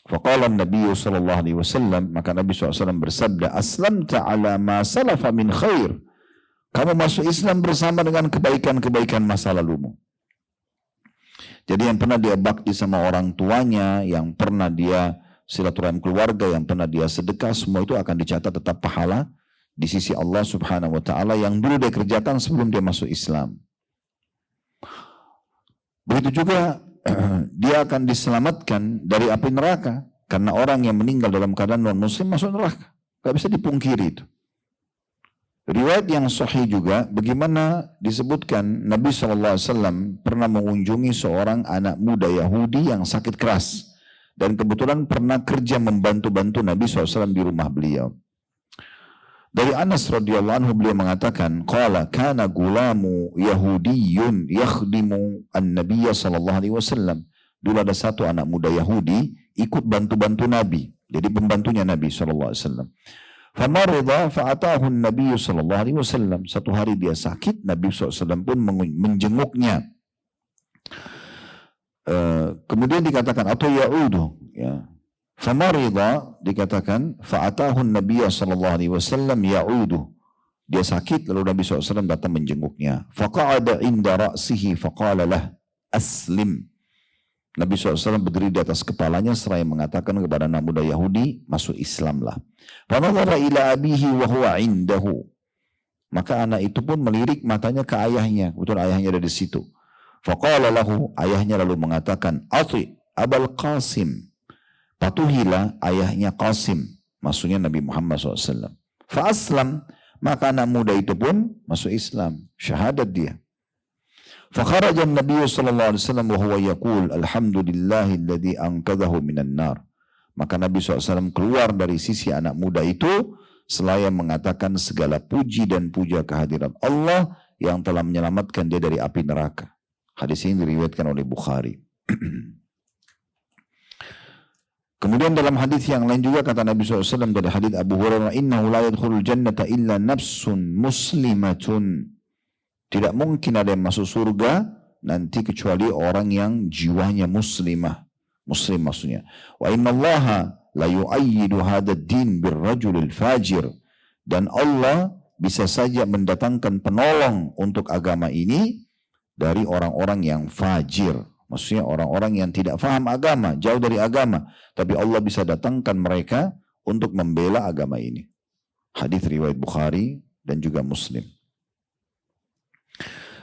S2: Faqala Nabi sallallahu alaihi wasallam, maka Nabi SAW bersabda, aslamta ala ma salafa min khair. Kamu masuk Islam bersama dengan kebaikan-kebaikan masa lalumu. Jadi yang pernah dia bakti sama orang tuanya, yang pernah dia silaturahim keluarga, yang pernah dia sedekah, semua itu akan dicatat tetap pahala di sisi Allah Subhanahu wa taala yang dulu dia kerjakan sebelum dia masuk Islam. Begitu juga dia akan diselamatkan dari api neraka, karena orang yang meninggal dalam keadaan non muslim masuk neraka. Gak bisa dipungkiri itu. Riwayat yang sahih juga bagaimana disebutkan Nabi SAW pernah mengunjungi seorang anak muda Yahudi yang sakit keras. Dan kebetulan pernah kerja membantu-bantu Nabi SAW di rumah beliau. Dari Anas radhiyallahu anhu beliau mengatakan, qala kana gulamu Yahudiyyun yakhdimu an-Nabiy sallallahu alaihi wasallam. Dulu ada satu anak muda Yahudi ikut bantu-bantu Nabi, jadi pembantunya Nabi sallallahu alaihi wasallam. Famarida fa'atahu an-Nabiy sallallahu alaihi wasallam. Satu hari dia sakit, Nabi SAW pun menjenguknya. Kemudian dikatakan atau ya'udu, ya. Famarida dikatakan fa'atahu an-Nabiy sallallahu alaihi wasallam ya'udu. Dia sakit lalu Nabi SAW datang menjenguknya. Faqa'ada inda ra'sihi faqala lah aslim. Nabi SAW berdiri di atas kepalanya seraya mengatakan kepada anak muda Yahudi, masuk Islamlah. Fanadhara ila abihi wa huwa indahu. Maka anak itu pun melirik matanya ke ayahnya. Betul, ayahnya ada di situ. Faqala lahu, ayahnya lalu mengatakan, ati Abul Qasim. Patuhilah ayahnya Qasim. Maksudnya Nabi Muhammad SAW. Fa'aslam, maka anak muda itu pun masuk Islam. Syahadat dia. Fakharaja Nabi sallallahu alaihi wasallam wa huwa yaqul alhamdulillahilladzi anqadhahu minan nar. Maka Nabi SAW keluar dari sisi anak muda itu selaya mengatakan segala puji dan puja kehadirat Allah yang telah menyelamatkan dia dari api neraka. Hadis ini diriwayatkan oleh Bukhari. Kemudian dalam hadis yang lain juga kata Nabi SAW dari hadis Abu Hurairah, innahu la yadkhulul jannata illa nafsun muslimatun. Tidak mungkin ada yang masuk surga nanti kecuali orang yang jiwanya muslimah. Muslim maksudnya. Wa innallaha la yu'ayyidu hadad din birrajulil fajir. Dan Allah bisa saja mendatangkan penolong untuk agama ini dari orang-orang yang fajir. Maksudnya orang-orang yang tidak faham agama, jauh dari agama. Tapi Allah bisa datangkan mereka untuk membela agama ini. Hadis riwayat Bukhari dan juga Muslim.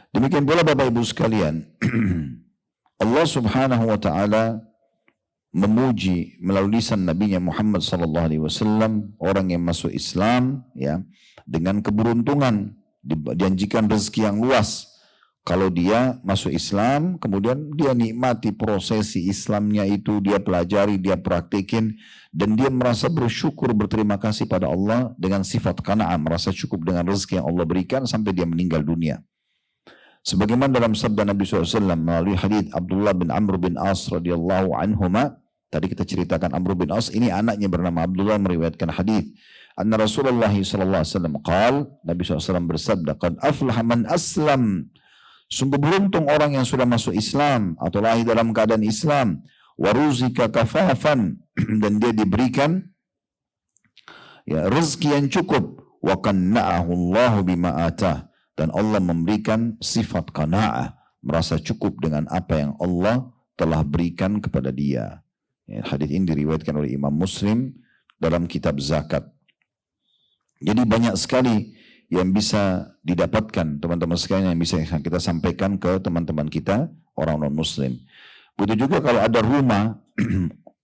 S2: Demikian pula Bapak Ibu sekalian, Allah Subhanahu wa taala memuji melalui lisan Nabi Muhammad sallallahu alaihi wasallam orang yang masuk Islam ya dengan keberuntungan, dijanjikan rezeki yang luas. Kalau dia masuk Islam, kemudian dia nikmati prosesi Islamnya itu, dia pelajari, dia praktikin, dan dia merasa bersyukur, berterima kasih pada Allah dengan sifat qanaah, merasa cukup dengan rezeki yang Allah berikan sampai dia meninggal dunia. Sebagaimana dalam sabda Nabi SAW melalui hadis Abdullah bin Amr bin As radhiyallahu anhuma, tadi kita ceritakan Amr bin As, ini anaknya bernama Abdullah meriwayatkan hadis. Anna Rasulullah sallallahu alaihi wasallam qaal, Nabi SAW bersabda, qad aflaha man aslam. Sungguh beruntung orang yang sudah masuk Islam atau lahir dalam keadaan Islam. Waruzika kafafan, dan dia diberikan ya rezeki yang cukup. Wa qanna'ahu Allahu bima atah, dan Allah memberikan sifat qanaah, merasa cukup dengan apa yang Allah telah berikan kepada dia. Ya, hadis ini diriwayatkan oleh Imam Muslim dalam kitab zakat. Jadi banyak sekali yang bisa didapatkan teman-teman sekalian, yang bisa kita sampaikan ke teman-teman kita orang non Muslim. Begitu juga kalau ada rumah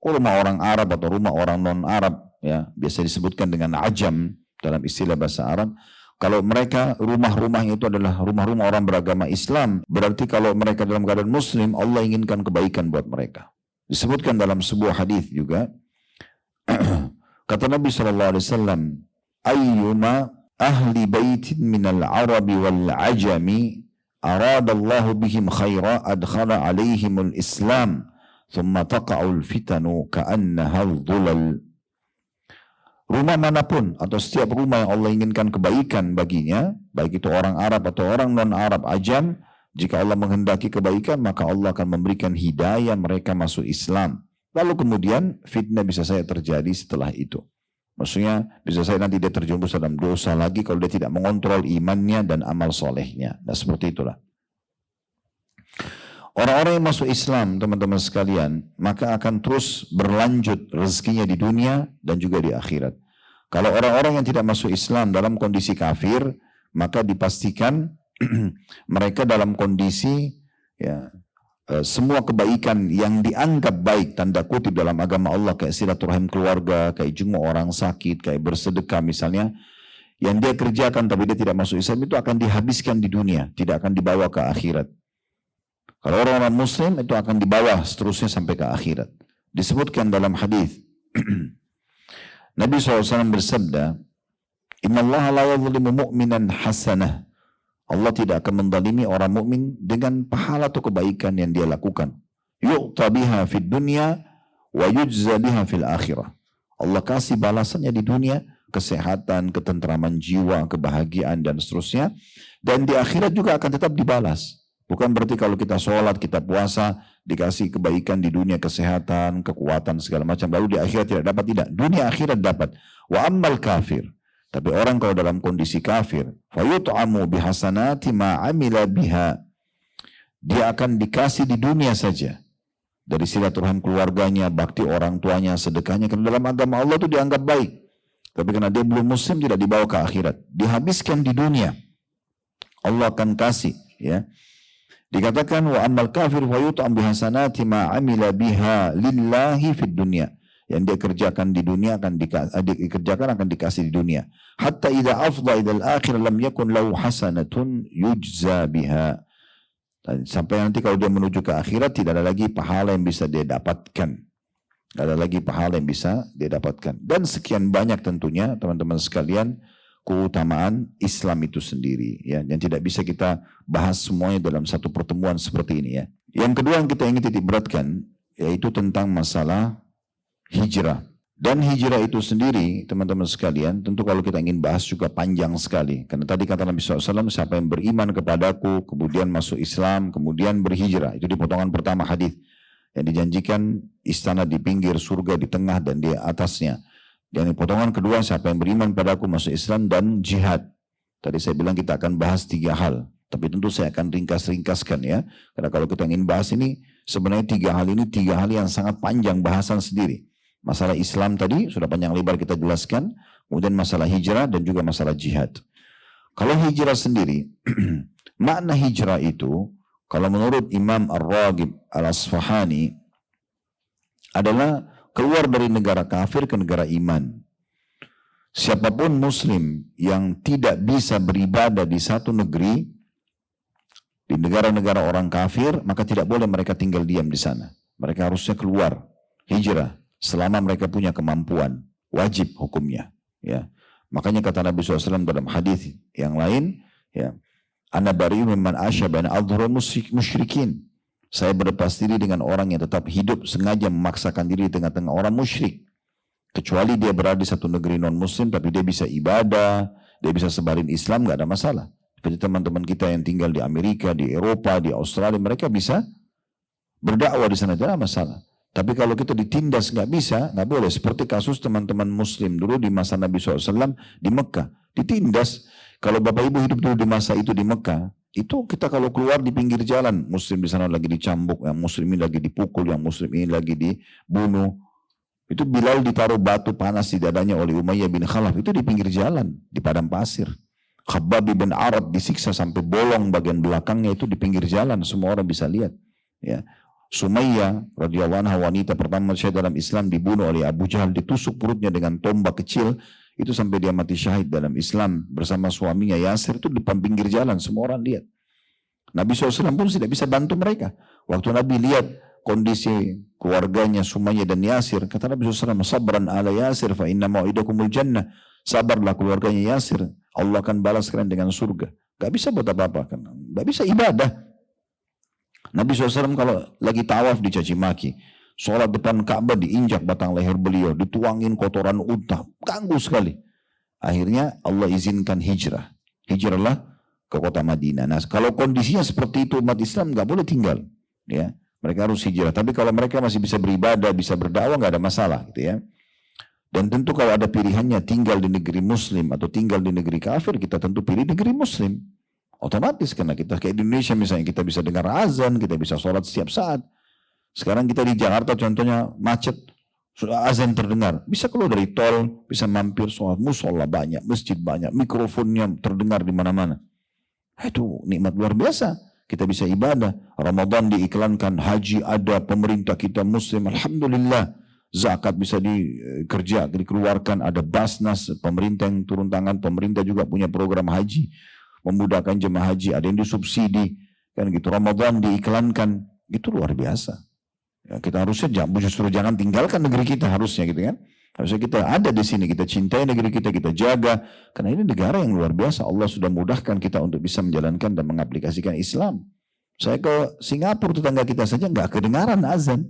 S2: rumah orang Arab atau rumah orang non Arab, ya biasa disebutkan dengan ajam dalam istilah bahasa Arab. Kalau mereka rumah-rumahnya itu adalah rumah-rumah orang beragama Islam, berarti kalau mereka dalam keadaan Muslim, Allah inginkan kebaikan buat mereka. Disebutkan dalam sebuah hadis juga, kata Nabi SAW, ayyuma ahli baitin minal arabi wal ajami aradallahu bihim khaira adkhala alaihimul islam thumma taqa'ul fitanu ka'annahal dhulal. Rumah manapun atau setiap rumah yang Allah inginkan kebaikan baginya, baik itu orang Arab atau orang non-Arab ajam, jika Allah menghendaki kebaikan, maka Allah akan memberikan hidayah mereka masuk Islam. Lalu kemudian fitnah bisa saja terjadi setelah itu. Maksudnya bisa saja nanti dia terjerumus dalam dosa lagi kalau dia tidak mengontrol imannya dan amal solehnya. Nah seperti itulah. Orang-orang yang masuk Islam, teman-teman sekalian, maka akan terus berlanjut rezekinya di dunia dan juga di akhirat. Kalau orang-orang yang tidak masuk Islam dalam kondisi kafir, maka dipastikan mereka dalam kondisi ya, semua kebaikan yang dianggap baik, tanda kutip dalam agama Allah, kayak silaturahim keluarga, kayak jenguk orang sakit, kayak bersedekah misalnya, yang dia kerjakan tapi dia tidak masuk Islam, itu akan dihabiskan di dunia, tidak akan dibawa ke akhirat. Kalau orang-orang Muslim itu akan dibawa seterusnya sampai ke akhirat. Disebutkan dalam hadis Nabi SAW bersabda, Inna Allah la yadhlimu mu'minan hasanah. Allah tidak akan mendalimi orang mukmin dengan pahala atau kebaikan yang dia lakukan. Yu'ta biha fid dunya wa yujza biha fil akhirah. Allah kasih balasannya di dunia, kesehatan, ketentraman jiwa, kebahagiaan dan seterusnya. Dan di akhirat juga akan tetap dibalas. Bukan berarti kalau kita sholat, kita puasa, dikasih kebaikan di dunia, kesehatan, kekuatan, segala macam. Lalu di akhirat tidak dapat, tidak. Dunia akhirat dapat. Wa ammal kafir. Tapi orang kalau dalam kondisi kafir, fayut'amu bihasanati ma amila biha. Dia akan dikasih di dunia saja. Dari silaturahim keluarganya, bakti orang tuanya, sedekahnya. Karena dalam agama Allah itu dianggap baik. Tapi karena dia belum muslim, tidak dibawa ke akhirat. Dihabiskan di dunia. Allah akan kasih, ya. Dikatakan wa ammal kafir wa yut'am bihasanati ma amila biha lillahi fid dunya. Yang dia kerjakan di dunia akan dikasih di dunia. Hatta idza afdha ila al-akhir lam yakun lahu hasanatun yujza biha. Sampai nanti kalau dia menuju ke akhirat tidak ada lagi pahala yang bisa dia dapatkan. Tidak ada lagi pahala yang bisa dia dapatkan. Dan sekian banyak tentunya teman-teman sekalian keutamaan Islam itu sendiri, ya, yang tidak bisa kita bahas semuanya dalam satu pertemuan seperti ini, ya. Yang kedua yang kita ingin titik beratkan yaitu tentang masalah hijrah. Dan hijrah itu sendiri, teman-teman sekalian, tentu kalau kita ingin bahas juga panjang sekali. Karena tadi kata Nabi SAW, siapa yang beriman kepadaku, kemudian masuk Islam, kemudian berhijrah. Itu di potongan pertama hadis yang dijanjikan istana di pinggir surga, di tengah dan di atasnya. Dan di potongan kedua, siapa yang beriman padaku, masuk Islam dan jihad. Tadi saya bilang kita akan bahas 3 hal. Tapi tentu saya akan ringkas-ringkaskan ya. Karena kalau kita ingin bahas ini, sebenarnya 3 hal ini 3 hal yang sangat panjang bahasan sendiri. Masalah Islam tadi sudah panjang lebar kita jelaskan, kemudian masalah hijrah dan juga masalah jihad. Kalau hijrah sendiri, makna hijrah itu, kalau menurut Imam Ar-Raghib Al-Asfahani, adalah keluar dari negara kafir ke negara iman. Siapapun muslim yang tidak bisa beribadah di satu negeri, di negara-negara orang kafir, maka tidak boleh mereka tinggal diam di sana. Mereka harusnya keluar, hijrah. Selama mereka punya kemampuan, wajib hukumnya. Ya, makanya kata Nabi SAW dalam hadis yang lain, ya, Ana bari'un mimman asya baina adhhuril musyrikin. Saya berlepas diri dengan orang yang tetap hidup sengaja memaksakan diri di tengah-tengah orang musyrik. Kecuali dia berada di satu negeri non-muslim, tapi dia bisa ibadah, dia bisa sebarin Islam, nggak ada masalah. Seperti teman-teman kita yang tinggal di Amerika, di Eropa, di Australia, mereka bisa berdakwah di sana, tidak ada masalah. Tapi kalau kita ditindas nggak bisa, nggak boleh. Seperti kasus teman-teman muslim dulu di masa Nabi SAW di Mekah. Ditindas. Kalau bapak ibu hidup dulu di masa itu di Mekah, itu kita kalau keluar di pinggir jalan, muslim di sana lagi dicambuk, yang muslim ini lagi dipukul, yang muslim ini lagi dibunuh. Itu Bilal ditaruh batu panas di dadanya oleh Umayyah bin Khalaf. Itu di pinggir jalan, di padang pasir. Khabbab bin Arad disiksa sampai bolong bagian belakangnya itu di pinggir jalan. Semua orang bisa lihat. Ya. Sumayyah radhiyallahu anha, wanita pertama syahid dalam Islam, dibunuh oleh Abu Jahal, ditusuk perutnya dengan tombak kecil, itu sampai dia mati syahid dalam Islam bersama suaminya Yasir, itu di depan pinggir jalan, semua orang lihat. Nabi SAW pun tidak bisa bantu mereka. Waktu Nabi lihat kondisi keluarganya Sumayyah dan Yasir, kata Nabi SAW, sabran ala Yasir fa inna mau'idakumul jannah. Sabarlah keluarganya Yasir, Allah akan balas kalian dengan surga. Gak bisa buat apa-apa, gak bisa ibadah. Nabi SAW kalau lagi tawaf dicaci maki, sholat depan Ka'bah diinjak batang leher beliau, dituangin kotoran unta, ganggu sekali. Akhirnya Allah izinkan hijrah. Hijrahlah ke kota Madinah. Nah, kalau kondisinya seperti itu umat Islam nggak boleh tinggal, ya. Mereka harus hijrah. Tapi kalau mereka masih bisa beribadah, bisa berdakwah, nggak ada masalah, gitu ya. Dan tentu kalau ada pilihannya tinggal di negeri Muslim atau tinggal di negeri kafir, kita tentu pilih negeri Muslim. Otomatis karena kita kayak di Indonesia misalnya, kita bisa dengar azan, kita bisa sholat setiap saat. Sekarang kita di Jakarta contohnya macet, sudah azan terdengar, bisa keluar dari tol, bisa mampir sholat, musola banyak, masjid banyak, mikrofonnya terdengar di mana-mana. Itu nikmat luar biasa. Kita bisa ibadah. Ramadan diiklankan, haji ada, pemerintah kita Muslim, alhamdulillah. Zakat bisa dikeluarkan, ada Basnas, pemerintah yang turun tangan, pemerintah juga punya program haji, memudahkan jemaah haji, ada yang disubsidi, kan gitu. Ramadan diiklankan, itu luar biasa. Ya, kita harusnya justru jangan tinggalkan negeri kita, harusnya gitu kan. Harusnya kita ada di sini, kita cintai negeri kita, kita jaga. Karena ini negara yang luar biasa. Allah sudah mudahkan kita untuk bisa menjalankan dan mengaplikasikan Islam. Saya ke Singapura, tetangga kita saja nggak kedengaran azan.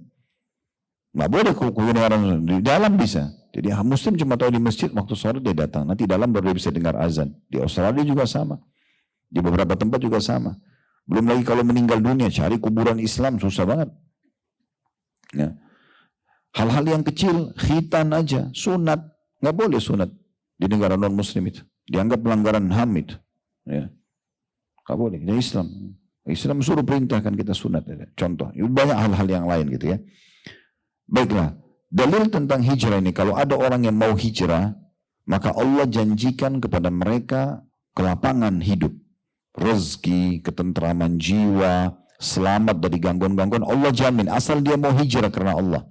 S2: Nggak boleh kedengaran, di dalam bisa. Jadi Muslim cuma tahu di masjid, waktu sore dia datang. Nanti dalam baru dia bisa dengar azan. Di Australia juga sama. Di beberapa tempat juga sama. Belum lagi kalau meninggal dunia, cari kuburan Islam susah banget. Ya. Hal-hal yang kecil, khitan aja, sunat, nggak boleh sunat di negara non Muslim itu, dianggap pelanggaran HAM itu, ya, nggak boleh. Ini Islam suruh perintahkan kita sunat, ya. Contoh, banyak hal-hal yang lain gitu ya. Baiklah, dalil tentang hijrah ini, kalau ada orang yang mau hijrah, maka Allah janjikan kepada mereka kelapangan hidup, rezeki, ketentraman jiwa, selamat dari gangguan-gangguan. Allah jamin asal dia mau hijrah karena Allah,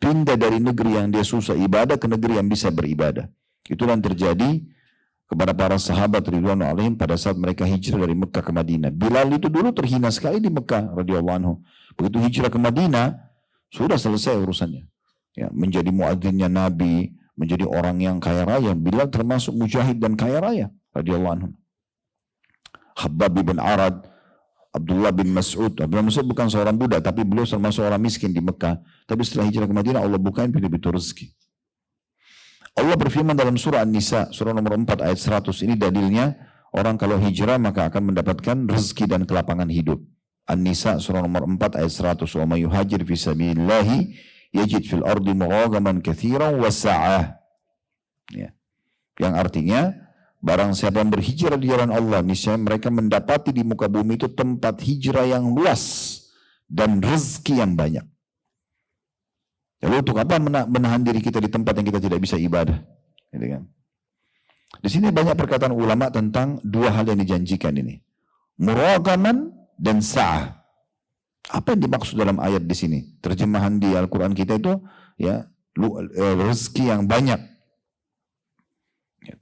S2: pindah dari negeri yang dia susah ibadah ke negeri yang bisa beribadah. Itulah yang terjadi kepada para sahabat ridwanul alaihim pada saat mereka hijrah dari Mekah ke Madinah. Bilal itu dulu terhina sekali di Mekah radhiyallahu anhu. Begitu hijrah ke Madinah, sudah selesai urusannya. Ya, menjadi muadzinnya Nabi, menjadi orang yang kaya raya. Bilal termasuk mujahid dan kaya raya radhiyallahu anhu. Khabbab bin Arad, Abdullah bin Mas'ud. Abdullah bin Mas'ud bukan seorang budak, tapi beliau termasuk orang miskin di Mekah. Tapi setelah hijrah ke Madinah, Allah bukain pintu-pintu rezeki. Allah berfirman dalam surah An-Nisa, surah nomor 4 ayat 100. Ini dalilnya orang kalau hijrah maka akan mendapatkan rezeki dan kelapangan hidup. An-Nisa surah nomor 4 ayat 100. Wa may yuhajir fi sabilillahi yajid fil ardi mughagaman katsiran wa sa'ah. Ya. Yang artinya barang siapa yang berhijrah di jalan Allah, niscaya mereka mendapati di muka bumi itu tempat hijrah yang luas dan rezeki yang banyak. Lalu untuk apa menahan diri kita di tempat yang kita tidak bisa ibadah? Gitu kan? Di sini banyak perkataan ulama tentang dua hal yang dijanjikan ini. Muragaman dan sa'ah. Apa yang dimaksud dalam ayat di sini? Terjemahan di Al-Quran kita itu ya rezeki yang banyak.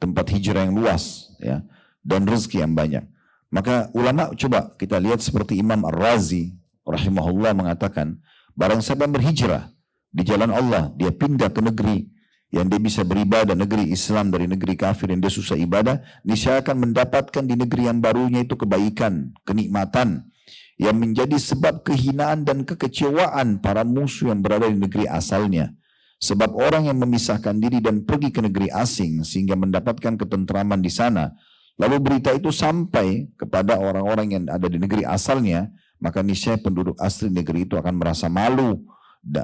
S2: Tempat hijrah yang luas ya, dan rezeki yang banyak. Maka ulama coba kita lihat seperti Imam Ar-Razi rahimahullah mengatakan, barang siapa yang berhijrah di jalan Allah, dia pindah ke negeri yang dia bisa beribadah, negeri Islam dari negeri kafir yang dia susah ibadah, niscaya akan mendapatkan di negeri yang barunya itu kebaikan, kenikmatan yang menjadi sebab kehinaan dan kekecewaan para musuh yang berada di negeri asalnya. Sebab orang yang memisahkan diri dan pergi ke negeri asing sehingga mendapatkan ketentraman di sana, lalu berita itu sampai kepada orang-orang yang ada di negeri asalnya, maka niscaya penduduk asli negeri itu akan merasa malu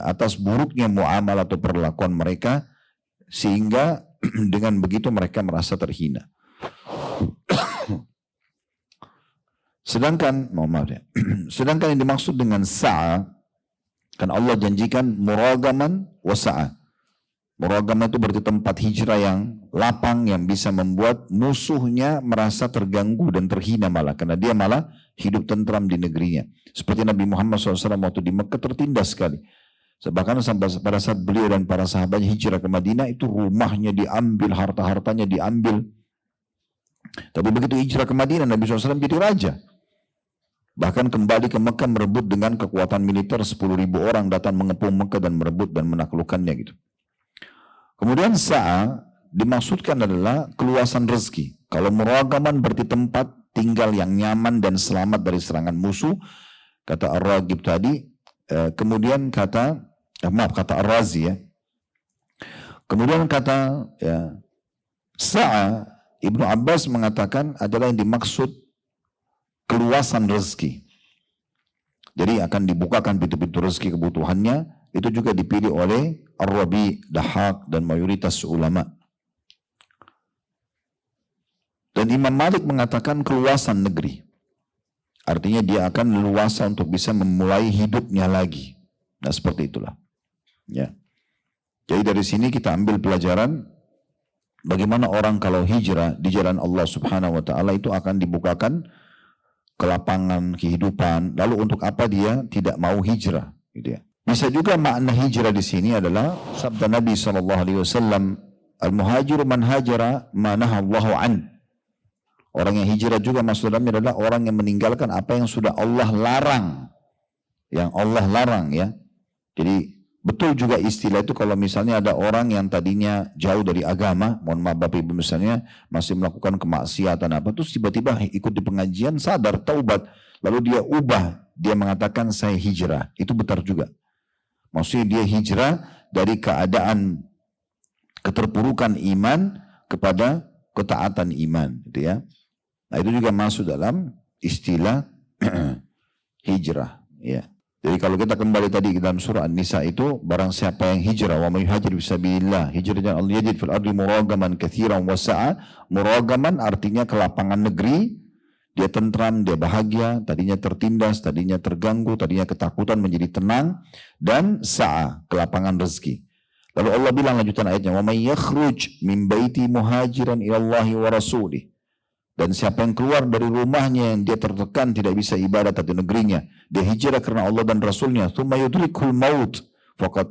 S2: atas buruknya muamalah atau perlakuan mereka, sehingga dengan begitu mereka merasa terhina. Sedangkan yang dimaksud dengan sa'a, kan Allah janjikan muragaman wa sa'a. Muragaman itu berarti tempat hijrah yang lapang, yang bisa membuat musuhnya merasa terganggu dan terhina malah, karena dia malah hidup tentram di negerinya. Seperti Nabi Muhammad SAW waktu di Mekah tertindas sekali. Bahkan sampai pada saat beliau dan para sahabatnya hijrah ke Madinah, itu rumahnya diambil, harta-hartanya diambil. Tapi begitu hijrah ke Madinah, Nabi SAW jadi raja. Bahkan kembali ke Mekah merebut dengan kekuatan militer 10.000 orang datang mengepung Mekah dan merebut dan menaklukkannya gitu. Kemudian sa'a dimaksudkan adalah keluasan rezeki. Kalau muragaman berarti tempat tinggal yang nyaman dan selamat dari serangan musuh, kata Ar-Raghib tadi. Kemudian kata Ar-Razi ya. Kemudian kata ya, sa'a, Ibnu Abbas mengatakan adalah yang dimaksud keluasan rezeki. Jadi akan dibukakan pintu-pintu rezeki kebutuhannya. Itu juga dipilih oleh Ar-Rabi, Dahaq, dan mayoritas ulama. Dan Imam Malik mengatakan keluasan negeri. Artinya dia akan leluasa untuk bisa memulai hidupnya lagi. Nah seperti itulah. Ya. Jadi dari sini kita ambil pelajaran bagaimana orang kalau hijrah di jalan Allah Subhanahu wa taala itu akan dibukakan kelapangan kehidupan. Lalu untuk apa dia tidak mau hijrah, gitu ya. Bisa juga makna hijrah di sini adalah sabda Nabi SAW, al-muhajiru man hajara ma nahallahu an. Orang yang hijrah juga maksud dalamnya adalah orang yang meninggalkan apa yang sudah Allah larang. Yang Allah larang ya. Jadi betul juga istilah itu kalau misalnya ada orang yang tadinya jauh dari agama, mohon maaf Bapak Ibu misalnya, masih melakukan kemaksiatan apa, terus tiba-tiba ikut di pengajian, sadar, taubat, lalu dia ubah, dia mengatakan saya hijrah, itu benar juga. Maksudnya dia hijrah dari keadaan keterpurukan iman kepada ketaatan iman, gitu ya. Nah itu juga masuk dalam istilah hijrah, ya. Jadi kalau kita kembali tadi ke dalam surah An-Nisa itu, barang siapa yang hijrah, wa may yuhajir fisabilillah, hijrah dan Allah yajid fil ardi muragaman katsiran wa sa'a. Muragaman artinya kelapangan negeri, dia tentram, dia bahagia, tadinya tertindas, tadinya terganggu, tadinya ketakutan menjadi tenang, dan sa'a, kelapangan rezeki. Lalu Allah bilang lanjutan ayatnya, wa may yakhruj min baiti muhajiran ila Allahi wa rasulih. Dan siapa yang keluar dari rumahnya yang dia tertekan tidak bisa ibadah di negerinya, dia hijrah karena Allah dan Rasulnya, thumma yudrikul maut faqad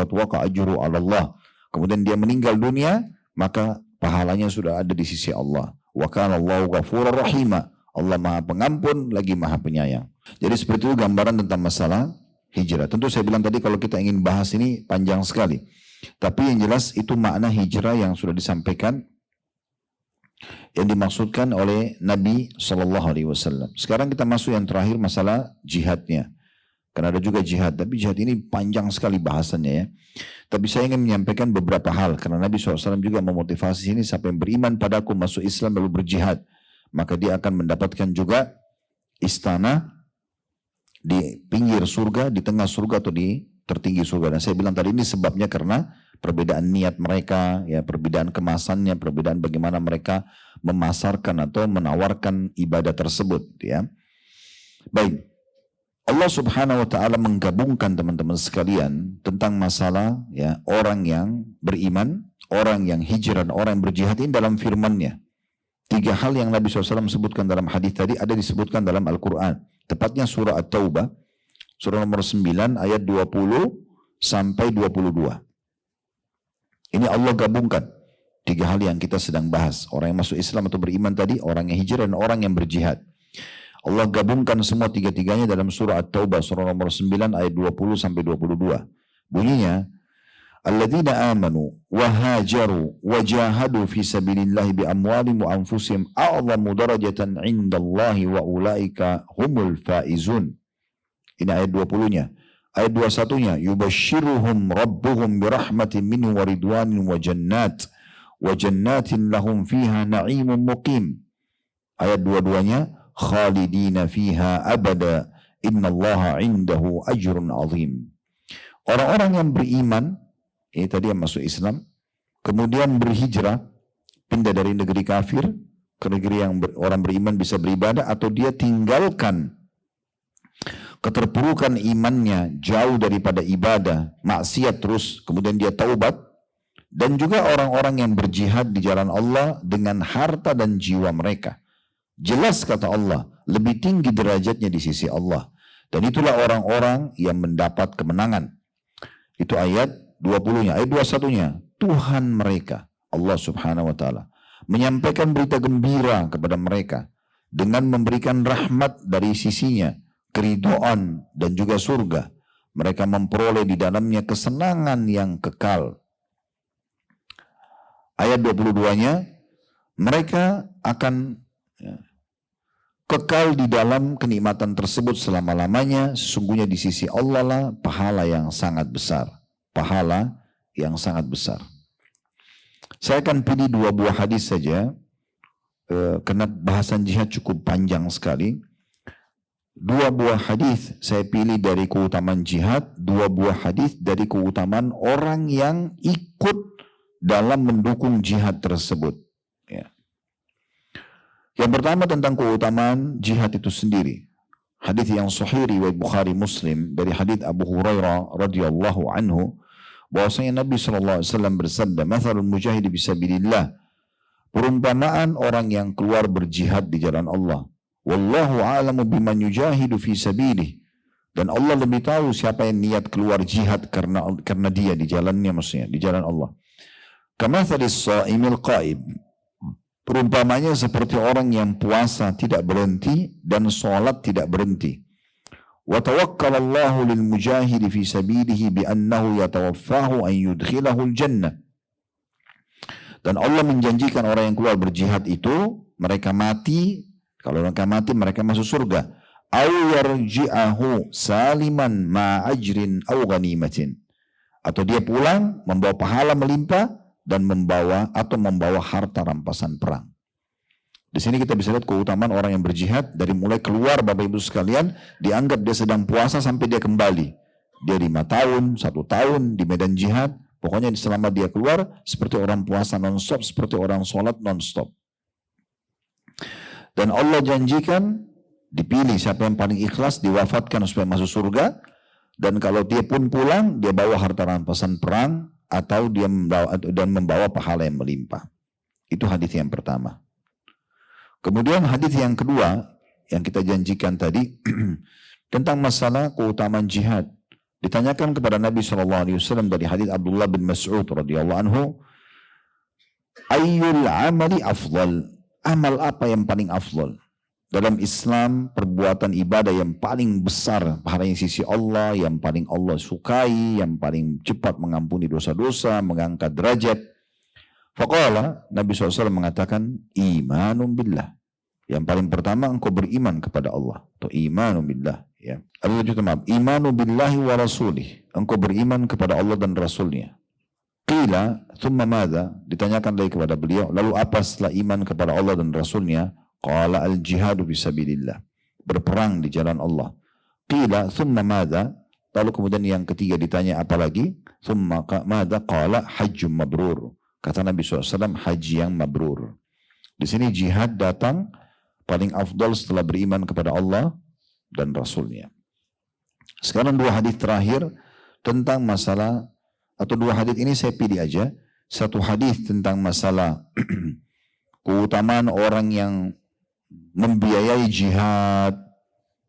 S2: waqa ajru 'ala Allah. Kemudian dia meninggal dunia, maka pahalanya sudah ada di sisi Allah. Wa kana Allahu ghafurur rahima. Allah Maha Pengampun lagi Maha Penyayang. Jadi seperti itu gambaran tentang masalah hijrah. Tentu saya bilang tadi kalau kita ingin bahas ini panjang sekali. Tapi yang jelas itu makna hijrah yang sudah disampaikan, yang dimaksudkan oleh Nabi SAW. Sekarang kita masuk yang terakhir, masalah jihadnya. Karena ada juga jihad, tapi jihad ini panjang sekali bahasannya ya. Tapi saya ingin menyampaikan beberapa hal, karena Nabi SAW juga memotivasi ini, siapa yang beriman padaku masuk Islam lalu berjihad, maka dia akan mendapatkan juga istana di pinggir surga, di tengah surga atau di tertinggi surga. Dan saya bilang tadi ini sebabnya karena perbedaan niat mereka, ya, perbedaan kemasannya, perbedaan bagaimana mereka memasarkan atau menawarkan ibadah tersebut, ya. Baik. Allah Subhanahu wa taala menggabungkan teman-teman sekalian tentang masalah ya orang yang beriman, orang yang hijrah, orang yang berjihad ini dalam firman-Nya. 3 hal yang Nabi SAW sebutkan dalam hadis tadi ada disebutkan dalam Al-Quran. Tepatnya surah At-Taubah, surah nomor 9 ayat 20 sampai 22. Ini Allah gabungkan 3 hal yang kita sedang bahas. Orang yang masuk Islam atau beriman tadi, orang yang hijrah dan orang yang berjihad. Allah gabungkan semua 3-tiganya dalam surah At-Taubah, surah nomor 9 ayat 20 sampai 22. Bunyinya, alladzina amanu wa hajaru wa jahadu fi sabilillahi bi amwalihim wa anfusihim a'zamu darajatan 'indallahi wa ulaika humul faizun. Ini ayat 20-nya. Ayat 21-nya, yubashshiruhum rabbuhum bi rahmatin minhu wa ridwanin wa jannatin lahum fiha na'imun muqim. Ayat 22-nya, khalidina fiha abada innallaha 'indahu ajrun 'azim. Orang-orang yang beriman, ini tadi yang masuk Islam, kemudian berhijrah, pindah dari negeri kafir ke negeri yang orang beriman bisa beribadah, atau dia tinggalkan keterpurukan imannya jauh daripada ibadah, maksiat terus, kemudian dia taubat, dan juga orang-orang yang berjihad di jalan Allah dengan harta dan jiwa mereka. Jelas kata Allah, lebih tinggi derajatnya di sisi Allah. Dan itulah orang-orang yang mendapat kemenangan. Itu ayat 20-nya. Ayat 21-nya, Tuhan mereka, Allah Subhanahu wa taala, menyampaikan berita gembira kepada mereka dengan memberikan rahmat dari sisinya, keridhaan dan juga surga. Mereka memperoleh di dalamnya kesenangan yang kekal. Ayat 22-nya, mereka akan kekal di dalam kenikmatan tersebut selama-lamanya. Sesungguhnya di sisi Allah lah pahala yang sangat besar. Pahala yang sangat besar. Saya akan pilih 2 buah hadis saja, karena bahasan jihad cukup panjang sekali. 2 buah hadis saya pilih dari keutamaan jihad, 2 buah hadis dari keutamaan orang yang ikut dalam mendukung jihad tersebut. Ya. Yang pertama tentang keutamaan jihad itu sendiri. Hadis yang sahih riwayat Bukhari Muslim dari hadis Abu Hurairah radhiyallahu anhu, bahwasanya Nabi SAW bersabda, "Mathalul mujahidi fisabilillah." Perumpamaan orang yang keluar berjihad di jalan Allah. Wallahu a'lamu biman yujahidu fi sabilih. Dan Allah lebih tahu siapa yang niat keluar jihad karena dia di jalannya, maksudnya di jalan Allah. Kamathalis sha'imil qa'im. Perumpamanya seperti orang yang puasa tidak berhenti dan sholat tidak berhenti. Wa tawakkalallahu lil mujahidi fi sabilihi bi annahu yatawaffahu an yudkhilahul jannah. Dan Allah menjanjikan orang yang keluar berjihad itu, mereka mati, kalau mereka mati mereka masuk surga. Aw yarji'ahu saliman ma ajrin aw ghanimatin. Atau dia pulang membawa pahala melimpah dan membawa harta rampasan perang. Di sini kita bisa lihat keutamaan orang yang berjihad dari mulai keluar, Bapak Ibu sekalian, dianggap dia sedang puasa sampai dia kembali. Dia 5 tahun, 1 tahun di medan jihad, pokoknya selama dia keluar seperti orang puasa non-stop, seperti orang sholat non-stop. Dan Allah janjikan dipilih siapa yang paling ikhlas, diwafatkan supaya masuk surga. Dan kalau dia pun pulang, dia bawa harta rampasan perang, atau dia membawa pahala yang melimpah. Itu hadis yang pertama. Kemudian hadis yang kedua yang kita janjikan tadi tentang masalah keutamaan jihad. Ditanyakan kepada Nabi SAW dari hadis Abdullah bin Mas'ud radhiyallahu anhu, ayyul amali afdal? Amal apa yang paling afdal? Dalam Islam, perbuatan ibadah yang paling besar pahalanya sisi Allah, yang paling Allah sukai, yang paling cepat mengampuni dosa-dosa, mengangkat derajat. Faqala, Nabi SAW mengatakan, imanun billah. Yang paling pertama engkau beriman kepada Allah. Atau imanu billah. Ya. Imanu billahi wa rasulih. Engkau beriman kepada Allah dan Rasulnya. Qila, thumma madha? Ditanyakan lagi kepada beliau. Lalu apa setelah iman kepada Allah dan Rasulnya? Qala al-jihadu fisabilillah. Berperang di jalan Allah. Qila, thumma madha? Lalu kemudian yang ketiga ditanya apa lagi? Thumma madha? Qala hajjum mabrur. Kata Nabi SAW, haji yang mabrur. Di sini jihad datang paling afdal setelah beriman kepada Allah dan Rasulnya. Sekarang dua hadis terakhir tentang masalah, atau dua hadis ini saya pilih aja. Satu hadis tentang masalah keutamaan orang yang membiayai jihad.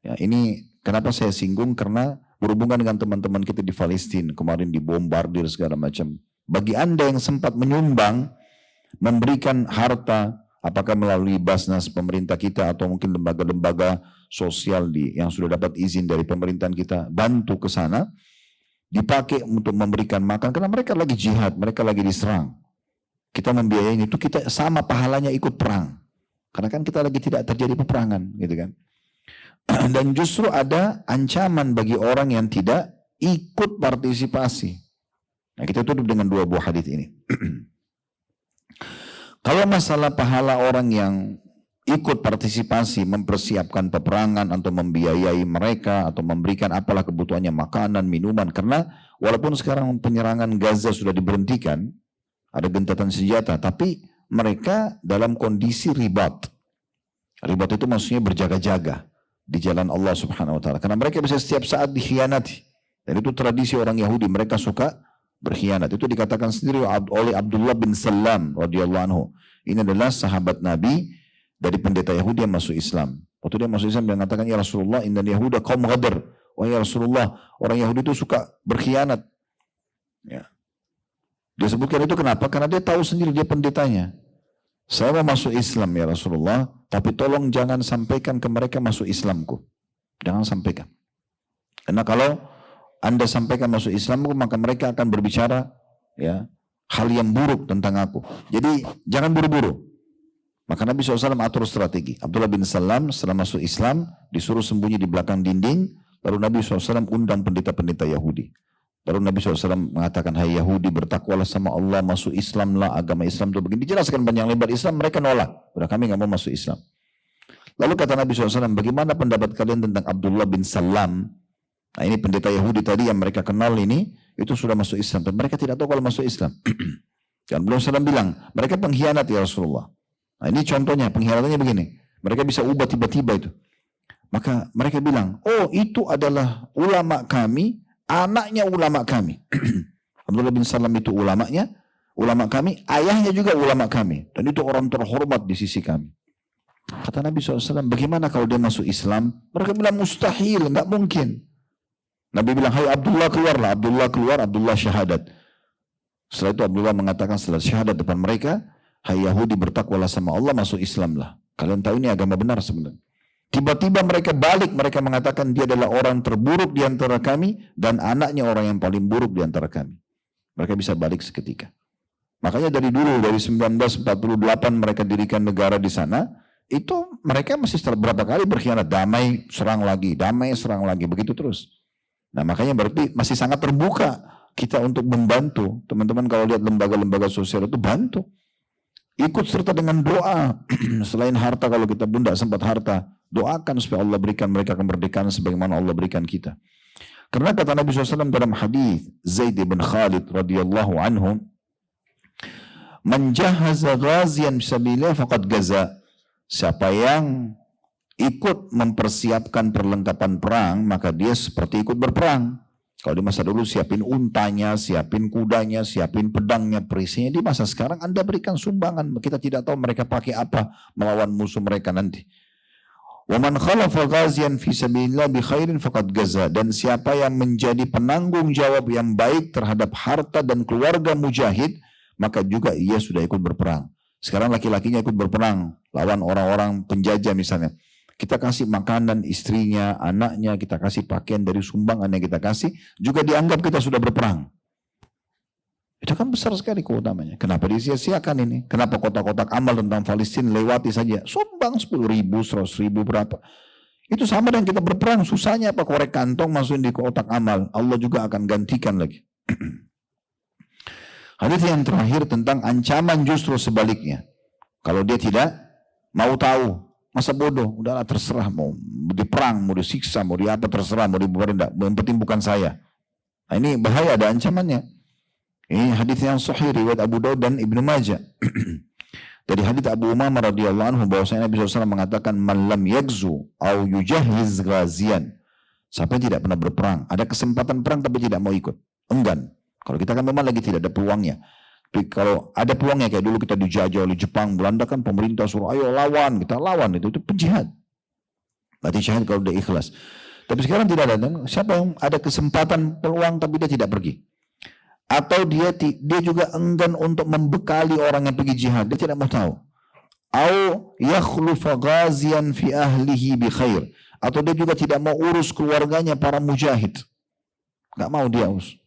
S2: Ya, ini kenapa saya singgung, karena berhubungan dengan teman-teman kita di Palestina, kemarin dibombardir segala macam. Bagi Anda yang sempat menyumbang, memberikan harta, apakah melalui Basnas pemerintah kita atau mungkin lembaga-lembaga sosial yang sudah dapat izin dari pemerintahan kita, bantu ke sana, dipakai untuk memberikan makan, karena mereka lagi jihad, mereka lagi diserang. Kita membiayai itu, kita sama pahalanya ikut perang. Karena kan kita lagi tidak terjadi peperangan, gitu kan. Dan justru ada ancaman bagi orang yang tidak ikut partisipasi. Nah, kita tutup dengan dua buah hadis ini. Kalau masalah pahala orang yang ikut partisipasi, mempersiapkan peperangan atau membiayai mereka atau memberikan apalah kebutuhannya, makanan, minuman, karena walaupun sekarang penyerangan Gaza sudah diberhentikan, ada gentatan senjata, tapi mereka dalam kondisi ribat. Ribat itu maksudnya berjaga-jaga di jalan Allah Subhanahu wa taala. Karena mereka bisa setiap saat dikhianati. Dan itu tradisi orang Yahudi, mereka suka berkhianat. Itu dikatakan sendiri oleh Abdullah bin Salam radhiyallahu anhu. Ini adalah sahabat Nabi dari pendeta Yahudi yang masuk Islam. Waktu dia masuk Islam, dia mengatakan, ya Rasulullah, innal Yahuda qaum ghadar. Wah ya Rasulullah, orang Yahudi itu suka berkhianat. Ya. Dia sebutkan itu kenapa? Karena dia tahu sendiri, dia pendetanya. Saya mau masuk Islam ya Rasulullah, tapi tolong jangan sampaikan ke mereka masuk Islamku. Jangan sampaikan. Karena kalau Anda sampaikan masuk Islamku, maka mereka akan berbicara ya hal yang buruk tentang aku. Jadi jangan buru-buru. Maka Nabi SAW atur strategi. Abdullah bin Salam setelah masuk Islam, disuruh sembunyi di belakang dinding, lalu Nabi SAW undang pendeta-pendeta Yahudi. Lalu Nabi SAW mengatakan, hai Yahudi, bertakwalah sama Allah, masuk Islamlah, agama Islam itu begini. Dijelaskan panjang lebar Islam, mereka nolak. Udah, kami nggak mau masuk Islam. Lalu kata Nabi SAW, bagaimana pendapat kalian tentang Abdullah bin Salam? Nah, ini pendeta Yahudi tadi yang mereka kenal ini, itu sudah masuk Islam. Dan mereka tidak tahu kalau masuk Islam. Dan belum SAW bilang, mereka pengkhianat ya Rasulullah. Nah, ini contohnya, pengkhianatannya begini. Mereka bisa ubah tiba-tiba itu. Maka mereka bilang, oh itu adalah ulama kami, anaknya ulama kami. Abdullah bin Salam itu ulamanya, ulama kami, ayahnya juga ulama kami. Dan itu orang terhormat di sisi kami. Kata Nabi SAW, bagaimana kalau dia masuk Islam? Mereka bilang mustahil, nggak mungkin. Nabi bilang, hai Abdullah keluarlah. Abdullah keluar, Abdullah syahadat. Setelah itu Abdullah mengatakan setelah syahadat depan mereka, hai Yahudi, bertakwalah sama Allah, masuk Islamlah. Kalian tahu ini agama benar sebenarnya. Tiba-tiba mereka balik, mereka mengatakan dia adalah orang terburuk di antara kami dan anaknya orang yang paling buruk di antara kami. Mereka bisa balik seketika. Makanya dari dulu, dari 1948 mereka dirikan negara di sana, itu mereka masih setelah berapa kali berkhianat, damai serang lagi, begitu terus. Nah makanya berarti masih sangat terbuka kita untuk membantu. Teman-teman kalau lihat lembaga-lembaga sosial itu bantu. Ikut serta dengan doa. Selain harta, kalau kita pun tidak sempat harta, doakan supaya Allah berikan mereka kemerdekaan sebagaimana Allah berikan kita. Karena kata Nabi SAW dalam hadis Zaid bin Khalid radhiyallahu anhu, man jahaza ghaziyan fisabilillah faqad gaza. Siapa yang ikut mempersiapkan perlengkapan perang, maka dia seperti ikut berperang. Kalau di masa dulu siapin untanya, siapin kudanya, siapin pedangnya, perisainya. Di masa sekarang Anda berikan sumbangan. Kita tidak tahu mereka pakai apa melawan musuh mereka nanti. Wa man khalafa ghaziyan fi sabilillah bi khairin faqad gaza. Dan siapa yang menjadi penanggung jawab yang baik terhadap harta dan keluarga mujahid, maka juga ia sudah ikut berperang. Sekarang laki-lakinya ikut berperang lawan orang-orang penjajah misalnya. Kita kasih makanan istrinya, anaknya, kita kasih pakaian dari sumbangan yang kita kasih, juga dianggap kita sudah berperang. Itu kan besar sekali keutamanya. Kenapa disia-siakan ini? Kenapa kotak-kotak amal tentang Palestina lewati saja? Sumbang 10.000, 100.000 berapa? Itu sama dengan kita berperang. Susahnya apa? Korek kantong masukin di kotak amal. Allah juga akan gantikan lagi. Hadis yang terakhir tentang ancaman justru sebaliknya. Kalau dia tidak mau tahu, masa bodoh, udahlah terserah, mau diperang, mau disiksa, mau di apa terserah, mau dibubarin, yang penting bukan saya. Nah, ini bahaya, ada ancamannya. Ini hadis yang sahih riwayat Abu Daud dan Ibnu Majah. Dari hadis Abu Umamah radhiyallahu anhu bahwasanya Nabi SAW mengatakan man lam yagzu au yujahiz ghazian. Siapa yang tidak pernah berperang, ada kesempatan perang tapi tidak mau ikut, enggan. Kalau kita kan memang lagi tidak ada peluangnya. Tapi kalau ada peluangnya kayak dulu kita dijajah oleh Jepang, Belanda kan pemerintah suruh ayo lawan, kita lawan, itu penjihad. Berarti syahid kalau udah ikhlas. Tapi sekarang tidak ada. Siapa yang ada kesempatan peluang tapi dia tidak pergi? Atau dia juga enggan untuk membekali orang yang pergi jihad, dia tidak mau tahu. Au yakhlufa ghazian fi ahlihi bi khair. Atau dia juga tidak mau urus keluarganya para mujahid. Enggak mau dia urus.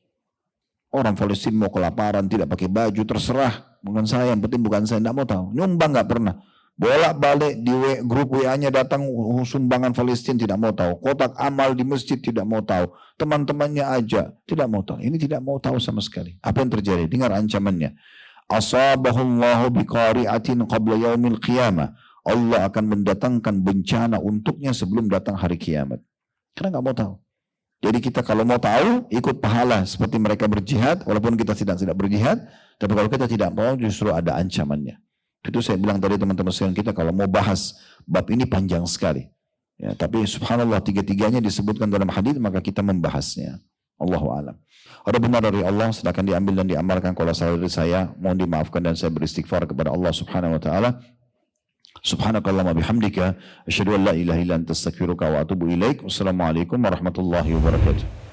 S2: Orang Palestina mau kelaparan, tidak pakai baju, terserah. Bukan saya, yang penting bukan saya, tidak mau tahu. Nyumbang nggak pernah. Bolak-balik di grup WA-nya datang sumbangan Palestina, tidak mau tahu. Kotak amal di masjid, tidak mau tahu. Teman-temannya aja, tidak mau tahu. Ini tidak mau tahu sama sekali. Apa yang terjadi? Dengar ancamannya. Asabahullahu biqari'atin qabla yaumil qiyamah. Allah akan mendatangkan bencana untuknya sebelum datang hari kiamat. Karena nggak mau tahu. Jadi kita kalau mau tahu, ikut pahala seperti mereka berjihad, walaupun kita tidak berjihad, tapi kalau kita tidak mau justru ada ancamannya. Itu saya bilang tadi teman-teman sekalian, kita kalau mau bahas bab ini panjang sekali. Ya, tapi subhanallah tiga-tiganya disebutkan dalam hadis maka kita membahasnya. Allahu a'lam. Ada benar dari Allah, sedangkan diambil dan diamalkan. Kalau salah dari saya, mohon dimaafkan dan saya beristighfar kepada Allah subhanahu wa ta'ala. Subhanakallahumma bihamdika asyhadu an la ilaha illa anta astaghfiruka wa atubu ilaik. Wassalamualaikum warahmatullahi wabarakatuh.